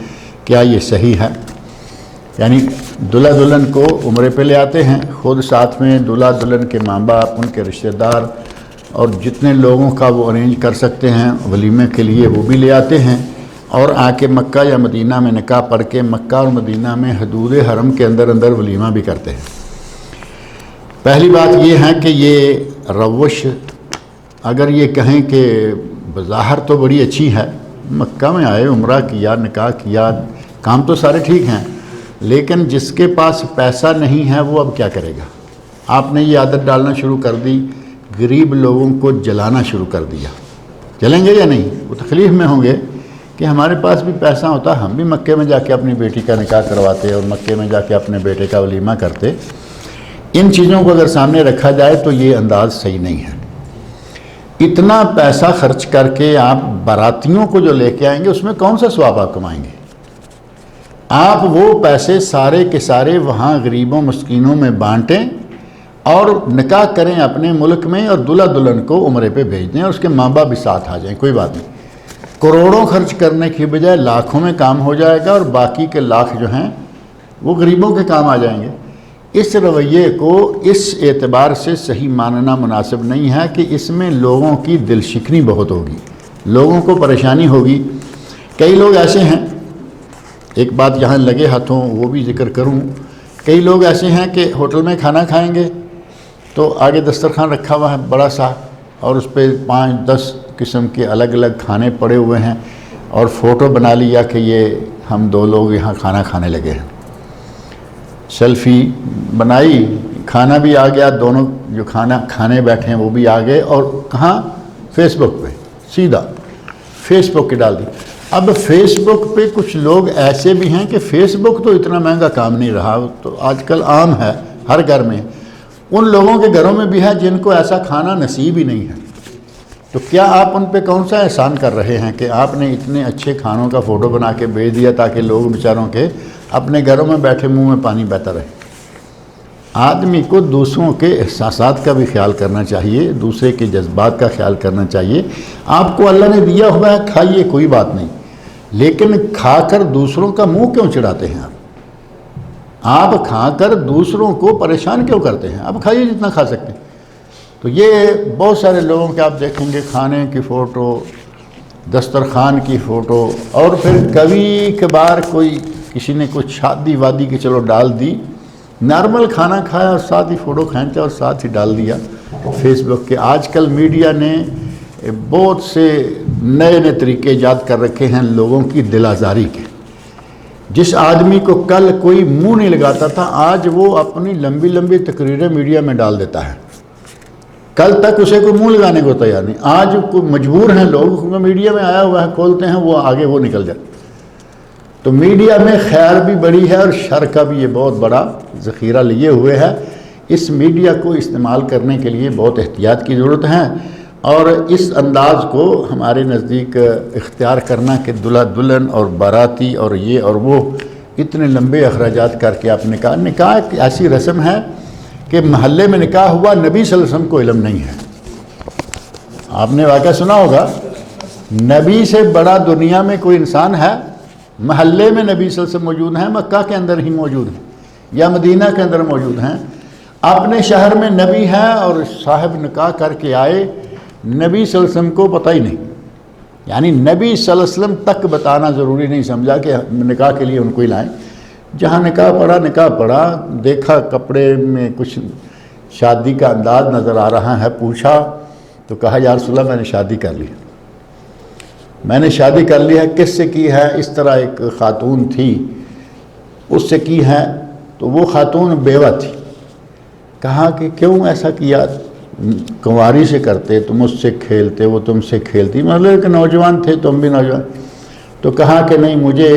کیا یہ صحیح ہے؟ یعنی دلہا دلہن کو عمرے پہ لے آتے ہیں، خود ساتھ میں دلہا دلہن کے ماں باپ، ان کے رشتہ دار اور جتنے لوگوں کا وہ ارینج کر سکتے ہیں ولیمے کے لیے وہ بھی لے آتے ہیں، اور آ کے مکہ یا مدینہ میں نکاح پڑھ کے مکہ اور مدینہ میں حدود حرم کے اندر اندر ولیمہ بھی کرتے ہیں۔ پہلی بات یہ ہے کہ یہ روش، اگر یہ کہیں کہ بظاہر تو بڑی اچھی ہے، مکہ میں آئے، عمرہ کیا، نکاح کیا، کام تو سارے ٹھیک ہیں، لیکن جس کے پاس پیسہ نہیں ہے وہ اب کیا کرے گا؟ آپ نے یہ عادت ڈالنا شروع کر دی، غریب لوگوں کو جلانا شروع کر دیا۔ جلیں گے یا نہیں؟ وہ تکلیف میں ہوں گے کہ ہمارے پاس بھی پیسہ ہوتا، ہم بھی مکے میں جا کے اپنی بیٹی کا نکاح کرواتے اور مکے میں جا کے اپنے بیٹے کا ولیمہ کرتے۔ ان چیزوں کو اگر سامنے رکھا جائے تو یہ انداز صحیح نہیں ہے۔ اتنا پیسہ خرچ کر کے آپ باراتیوں کو جو لے کے آئیں گے اس میں کون سا ثواب آپ کمائیں گے؟ آپ وہ پیسے سارے کے سارے وہاں غریبوں مسکینوں میں بانٹیں اور نکاح کریں اپنے ملک میں، اور دلہا دلہن کو عمرے پہ بھیج دیں اور اس کے ماں باپ بھی ساتھ آ جائیں، کوئی بات نہیں۔ کروڑوں خرچ کرنے کی بجائے لاکھوں میں کام ہو جائے گا، اور باقی کے لاکھ جو ہیں وہ غریبوں کے کام آ جائیں گے۔ اس رویے کو اس اعتبار سے صحیح ماننا مناسب نہیں ہے کہ اس میں لوگوں کی دل شکنی بہت ہوگی، لوگوں کو پریشانی ہوگی۔ کئی لوگ ایسے ہیں، ایک بات یہاں لگے ہاتھوں وہ بھی ذکر کروں، کئی لوگ ایسے ہیں کہ ہوٹل میں کھانا کھائیں گے تو آگے دسترخوان رکھا ہوا ہے بڑا سا، اور اس پہ 5-10 قسم کے الگ الگ کھانے پڑے ہوئے ہیں، اور فوٹو بنا لیا کہ یہ ہم 2 لوگ یہاں کھانا کھانے لگے ہیں، سیلفی بنائی، کھانا بھی آ گیا، دونوں جو کھانا کھانے بیٹھے ہیں وہ بھی آ گئے، اور کہاں؟ فیس بک پہ، سیدھا فیس بک کے ڈال دی۔ اب فیس بک پہ کچھ لوگ ایسے بھی ہیں کہ فیس بک تو اتنا مہنگا کام نہیں رہا، تو آج کل عام ہے ہر گھر میں، ان لوگوں کے گھروں میں بھی ہے جن کو ایسا کھانا نصیب ہی نہیں ہے، تو کیا آپ ان پہ کون سا احسان کر رہے ہیں کہ آپ نے اتنے اچھے کھانوں کا فوٹو بنا کے بھیج دیا تاکہ لوگ بیچاروں کے اپنے گھروں میں بیٹھے منہ میں پانی بہتا رہے؟ آدمی کو دوسروں کے احساسات کا بھی خیال کرنا چاہیے، دوسرے کے جذبات کا خیال کرنا چاہیے۔ آپ کو اللہ نے دیا ہوا ہے، کھائیے، کوئی بات نہیں، لیکن کھا کر دوسروں کا منہ کیوں چڑھاتے ہیں؟ آپ کھا کر دوسروں کو پریشان کیوں کرتے ہیں؟ آپ کھائیے جتنا کھا سکتے ہیں۔ تو یہ بہت سارے لوگوں کے آپ دیکھیں گے کھانے کی فوٹو، دسترخوان کی فوٹو، اور پھر کبھی کبھار کوئی کسی نے کچھ شادی وادی کی چلو ڈال دی، نارمل کھانا کھایا اور ساتھ ہی فوٹو کھینچا اور ساتھ ہی ڈال دیا فیس بک کے۔ آج کل میڈیا نے بہت سے نئے نئے طریقے ایجاد کر رکھے ہیں لوگوں کی دل آزاری کے۔ جس آدمی کو کل کوئی منہ نہیں لگاتا تھا، آج وہ اپنی لمبی لمبی تقریریں میڈیا میں ڈال دیتا ہے۔ کل تک اسے کوئی منہ لگانے کو تیار نہیں، آج کوئی مجبور ہیں لوگ، کیونکہ میڈیا میں آیا ہوا ہے، کھولتے ہیں وہ آگے وہ نکل جاتے۔ تو میڈیا میں خیر بھی بڑی ہے اور شر کا بھی یہ بہت بڑا ذخیرہ لیے ہوئے ہے۔ اس میڈیا کو استعمال کرنے کے لیے بہت احتیاط کی ضرورت ہے، اور اس انداز کو ہمارے نزدیک اختیار کرنا کہ دلہا دلہن اور باراتی اور یہ اور وہ اتنے لمبے اخراجات کر کے آپ نکاح ایک ایسی رسم ہے کہ محلے میں نکاح ہوا، نبی صلی اللہ علیہ وسلم کو علم نہیں ہے۔ آپ نے واقعہ سنا ہوگا، نبی سے بڑا دنیا میں کوئی انسان ہے؟ محلے میں نبی صلی اللہ علیہ وسلم موجود ہیں، مکہ کے اندر ہی موجود ہیں یا مدینہ کے اندر موجود ہیں، اپنے شہر میں نبی ہیں اور صاحب نکاح کر کے آئے، نبی صلی اللہ علیہ وسلم کو پتہ ہی نہیں، یعنی نبی صلی اللہ علیہ وسلم تک بتانا ضروری نہیں سمجھا کہ نکاح کے لیے ان کو ہی لائیں۔ جہاں نکاح پڑا، دیکھا کپڑے میں کچھ شادی کا انداز نظر آ رہا ہے، پوچھا تو کہا یا رسول اللہ میں نے شادی کر لی، میں نے شادی کر لی ہے۔ کس سے کی ہے؟ اس طرح ایک خاتون تھی اس سے کی ہے، تو وہ خاتون بیوہ تھی۔ کہا کہ کیوں ایسا کیا؟ کنواری سے کرتے، تم اس سے کھیلتے، وہ تم سے کھیلتی، مطلب کہ نوجوان تھے، تم بھی نوجوان۔ تو کہا کہ نہیں، مجھے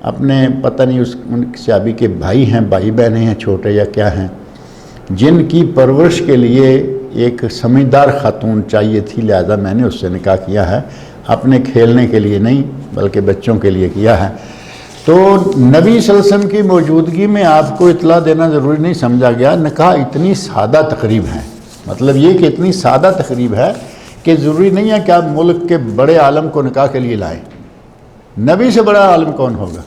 اپنے پتہ نہیں ان صحابی کے بھائی ہیں، بھائی بہنیں ہیں چھوٹے یا کیا ہیں، جن کی پرورش کے لیے ایک سمجھدار خاتون چاہیے تھی، لہذا میں نے اس سے نکاح کیا ہے، اپنے کھیلنے کے لیے نہیں بلکہ بچوں کے لیے کیا ہے۔ تو نبی صلی اللہ علیہ وسلم کی موجودگی میں آپ کو اطلاع دینا ضروری نہیں سمجھا گیا۔ نکاح اتنی سادہ تقریب ہے، مطلب یہ کہ اتنی سادہ تقریب ہے کہ ضروری نہیں ہے کہ آپ ملک کے بڑے عالم کو نکاح کے لیے لائیں۔ نبی سے بڑا عالم کون ہوگا؟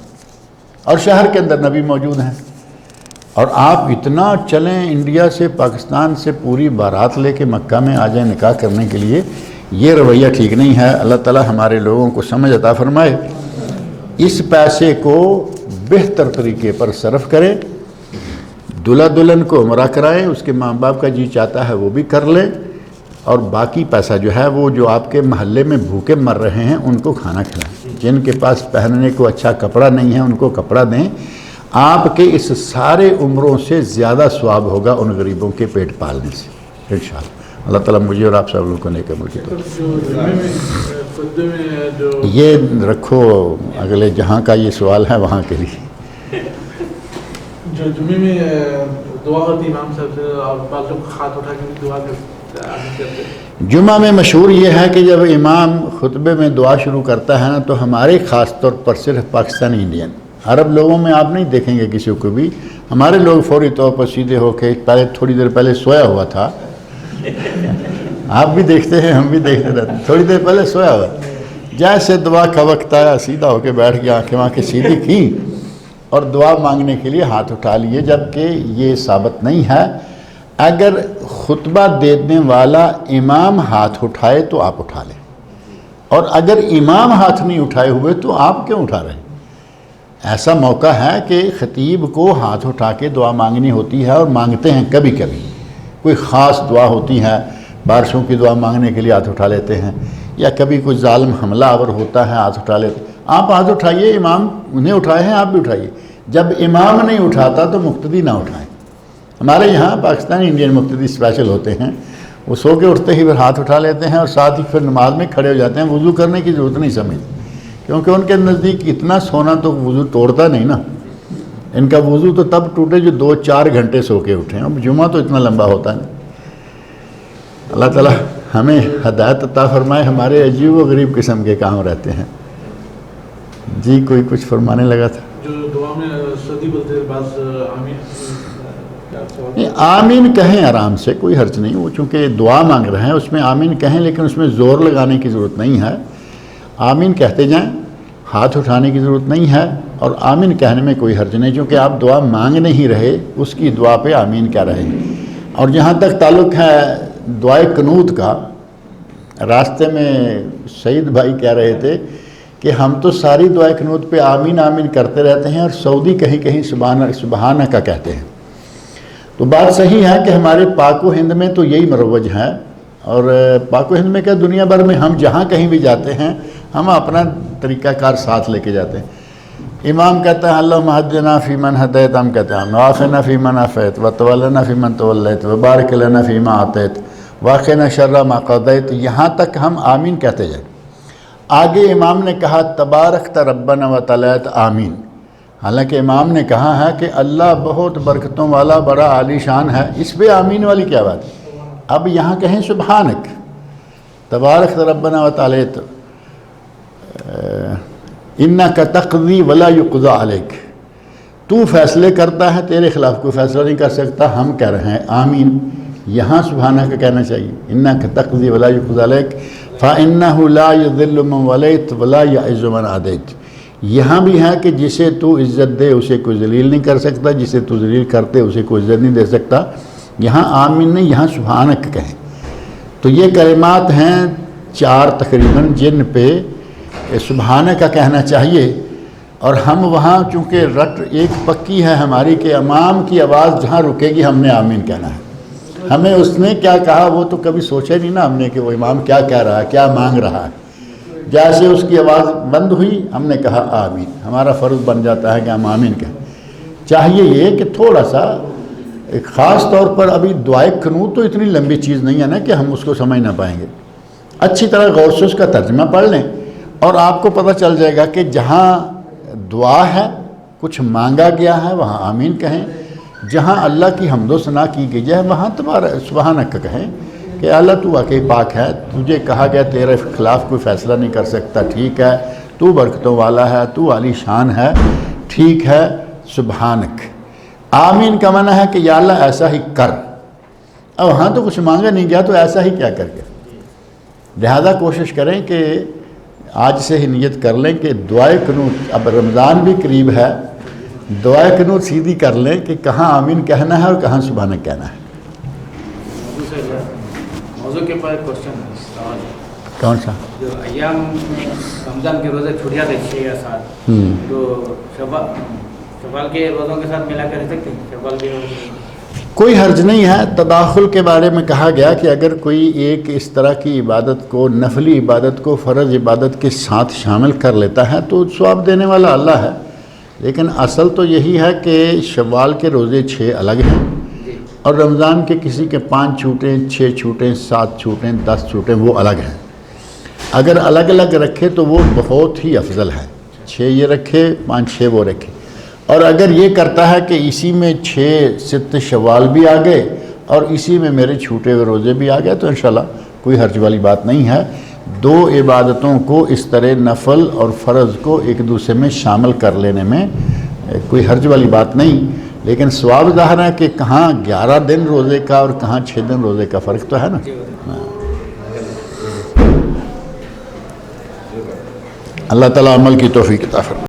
اور شہر کے اندر نبی موجود ہیں، اور آپ اتنا چلیں انڈیا سے، پاکستان سے پوری بارات لے کے مکہ میں آ جائیں نکاح کرنے کے لیے، یہ رویہ ٹھیک نہیں ہے۔ اللہ تعالی ہمارے لوگوں کو سمجھ عطا فرمائے، اس پیسے کو بہتر طریقے پر صرف کریں، دلہا دلہن کو عمرہ کرائیں، اس کے ماں باپ کا جی چاہتا ہے وہ بھی کر لیں، اور باقی پیسہ جو ہے وہ جو آپ کے محلے میں بھوکے مر رہے ہیں ان کو کھانا کھلائیں، جن کے پاس پہننے کو اچھا کپڑا نہیں ہے ان کو کپڑا دیں۔ آپ کے اس سارے عمروں سے زیادہ ثواب ہوگا ان غریبوں کے پیٹ پالنے سے انشاءاللہ۔ اللہ تعالیٰ مجھے اور آپ سب لوگوں کو نیک عمل کی توفیق۔ یہ رکھو اگلے جہاں کا یہ سوال ہے وہاں کے لیے۔ جو جمعے میں دعا ہوتی امام صاحب سے، اور بعض لوگ ہاتھ اٹھا کے دعا کرتے ہیں۔ جمعہ میں مشہور یہ ہے کہ جب امام خطبے میں دعا شروع کرتا ہے نا، تو ہمارے خاص طور پر صرف پاکستانی انڈین، عرب لوگوں میں آپ نہیں دیکھیں گے کسی کو بھی، ہمارے لوگ فوری طور پر سیدھے ہو کے پہلے تھوڑی دیر پہلے سویا ہوا تھا، آپ بھی دیکھتے ہیں ہم بھی دیکھتے رہتے ہیں، تھوڑی دیر پہلے سویا ہوا، جیسے دعا کا وقت آیا سیدھا ہو کے بیٹھ گیا، آنکھیں وہاں کے سیدھی کی اور دعا مانگنے کے لیے ہاتھ اٹھا لیے، جبکہ یہ ثابت نہیں ہے۔ اگر خطبہ دینے والا امام ہاتھ اٹھائے تو آپ اٹھا لیں، اور اگر امام ہاتھ نہیں اٹھائے ہوئے تو آپ کیوں اٹھا رہے ہیں؟ ایسا موقع ہے کہ خطیب کو ہاتھ اٹھا کے دعا مانگنی ہوتی ہے، اور مانگتے ہیں کبھی کبھی، کوئی خاص دعا ہوتی ہے، بارشوں کی دعا مانگنے کے لیے ہاتھ اٹھا لیتے ہیں، یا کبھی کوئی ظالم حملہ آور ہوتا ہے ہاتھ اٹھا لیتے ہیں۔ آپ ہاتھ اٹھائیے، امام انہیں اٹھائے ہیں آپ بھی اٹھائیے، جب امام نہیں اٹھاتا تو مقتدی نہ اٹھائیں۔ ہمارے یہاں پاکستانی انڈین مقتدی اسپیشل ہوتے ہیں، وہ سو کے اٹھتے ہی پھر ہاتھ اٹھا لیتے ہیں اور ساتھ ہی پھر نماز میں کھڑے ہو جاتے ہیں، وضو کرنے کی ضرورت نہیں سمجھتے، کیونکہ ان کے نزدیک اتنا سونا تو وضو توڑتا نہیں نا، ان کا وضو تو تب ٹوٹے جو 2-4 گھنٹے سو کے اٹھیں، اب جمعہ تو اتنا لمبا ہوتا ہے۔ اللہ تعالیٰ ہمیں ہدایت عطا فرمائے. ہمارے عجیب و غریب قسم کے کام رہتے ہیں. جی کوئی کچھ فرمانے لگا تھا. جو دعا میں سردی بولتے ہیں بعض آمین آمین کہیں آرام سے، کوئی حرج نہیں. وہ چونکہ دعا مانگ رہے ہیں اس میں آمین کہیں، لیکن اس میں زور لگانے کی ضرورت نہیں ہے. آمین کہتے جائیں، ہاتھ اٹھانے کی ضرورت نہیں ہے، اور آمین کہنے میں کوئی حرج نہیں، چونکہ آپ دعا مانگ نہیں رہے، اس کی دعا پہ آمین کہہ رہے ہیں. اور جہاں تک تعلق ہے دعائے قنوت کا، راستے میں سعید بھائی کہہ رہے تھے کہ ہم تو ساری دعائے قنوت پہ آمین آمین کرتے رہتے ہیں، اور سعودی کہیں کہیں سبحانہ کا کہتے ہیں. تو بات صحیح ہے کہ ہمارے پاک و ہند میں تو یہی مروج ہے، اور پاک و ہند میں کیا دنیا بھر میں ہم جہاں کہیں بھی جاتے ہیں ہم اپنا طریقہ کار ساتھ لے کے جاتے ہیں. امام کہتا ہے اللہم اہدنا فیمن ہدیت، ہم کہتے ہیں وعافنا فیمن عافیت، وتولنا فیمن تولیت، وبارک لنا فیما اعطیت، وقنا شر ما قضیت. یہاں تک ہم آمین کہتے جائیں. آگے امام نے کہا تبارکت ربنا وتعالیت آمین. حالانکہ امام نے کہا ہے کہ اللہ بہت برکتوں والا، بڑا عالی شان ہے، اس پہ آمین والی کیا بات ہے. اب یہاں کہیں سبحانک تبارک ربنا وتعالیت انک تقضی ولا یقضی علیک. تو فیصلے کرتا ہے، تیرے خلاف کوئی فیصلہ نہیں کر سکتا. ہم کہہ رہے ہیں آمین. یہاں سبحانہ کا کہنا چاہیے انک تقضی ولا یقضی علیک فإنہ لا یذل من ولیت ولا یعز من عادیت. یہاں بھی ہے کہ جسے تو عزت دے اسے کوئی ذلیل نہیں کر سکتا، جسے تو ذلیل کرتے اسے کوئی عزت نہیں دے سکتا. یہاں آمین نہیں، یہاں سبحانک کہیں. تو یہ کلمات ہیں 4 تقریباً جن پہ سبحانہ کا کہنا چاہیے. اور ہم وہاں چونکہ رٹ ایک پکی ہے ہماری کہ امام کی آواز جہاں رکے گی ہم نے آمین کہنا ہے. ہمیں اس نے کیا کہا وہ تو کبھی سوچا نہیں نا ہم نے کہ وہ امام کیا کہہ رہا ہے، کیا مانگ رہا ہے. جیسے اس کی آواز بند ہوئی ہم نے کہا آمین. ہمارا فرض بن جاتا ہے کہ ہم آمین کہیں. چاہیے یہ کہ تھوڑا سا خاص طور پر ابھی دعائے قنوت تو اتنی لمبی چیز نہیں ہے نا کہ ہم اس کو سمجھ نہ پائیں گے. اچھی طرح غور سے اس کا ترجمہ پڑھ لیں اور آپ کو پتہ چل جائے گا کہ جہاں دعا ہے، کچھ مانگا گیا ہے، وہاں آمین کہیں. جہاں اللہ کی حمد و ثنا کی گئی ہے وہاں سبحانک کہیں کہ اللہ تو واقعی پاک ہے، تجھے کہا گیا تیرے خلاف کوئی فیصلہ نہیں کر سکتا، ٹھیک ہے، تو برکتوں والا ہے، تو عالی شان ہے، ٹھیک ہے، سبحانک. آمین کا معنی ہے کہ یا اللہ ایسا ہی کر. اب ہاں تو کچھ مانگا نہیں گیا تو ایسا ہی کیا کر گیا. لہذا کوشش کریں کہ آج سے ہی نیت کر لیں کہ دعائے قنوت، اب رمضان بھی قریب ہے، دعائے قنوت سیدھی کر لیں کہ کہاں آمین کہنا ہے اور کہاں سبحانک کہنا ہے. موضوع کے اوپر کوشچن سوال کون سا؟ جو ایام رمضان کے روزے چھوٹ جاتے 6 یا 7 تو شوال کے روزوں کے ساتھ ملا کر رہ سکتے ہیں. شوال کے کوئی حرج نہیں ہے. تداخل کے بارے میں کہا گیا کہ اگر کوئی ایک اس طرح کی عبادت کو، نفلی عبادت کو فرض عبادت کے ساتھ شامل کر لیتا ہے تو ثواب دینے والا اللہ ہے. لیکن اصل تو یہی ہے کہ شوال کے روزے 6 الگ ہیں اور رمضان کے کسی کے 5 چھوٹیں، 6 چھوٹیں، 7 چھوٹیں، 10 چھوٹیں، وہ الگ ہیں. اگر الگ الگ رکھے تو وہ بہت ہی افضل ہے. 6 یہ رکھے، 5 6 وہ رکھے. اور اگر یہ کرتا ہے کہ اسی میں 6 ست شوال بھی آ گئے اور اسی میں میرے چھوٹے ہوئے روزے بھی آ گئے تو انشاءاللہ کوئی حرج والی بات نہیں ہے. 2 عبادتوں کو اس طرح نفل اور فرض کو ایک دوسرے میں شامل کر لینے میں کوئی حرج والی بات نہیں. لیکن ثواب ظاہر ہے کہ کہاں 11 دن روزے کا اور کہاں 6 دن روزے کا فرق تو ہے نا. اللہ تعالیٰ عمل کی توفیق عطا فرمائے.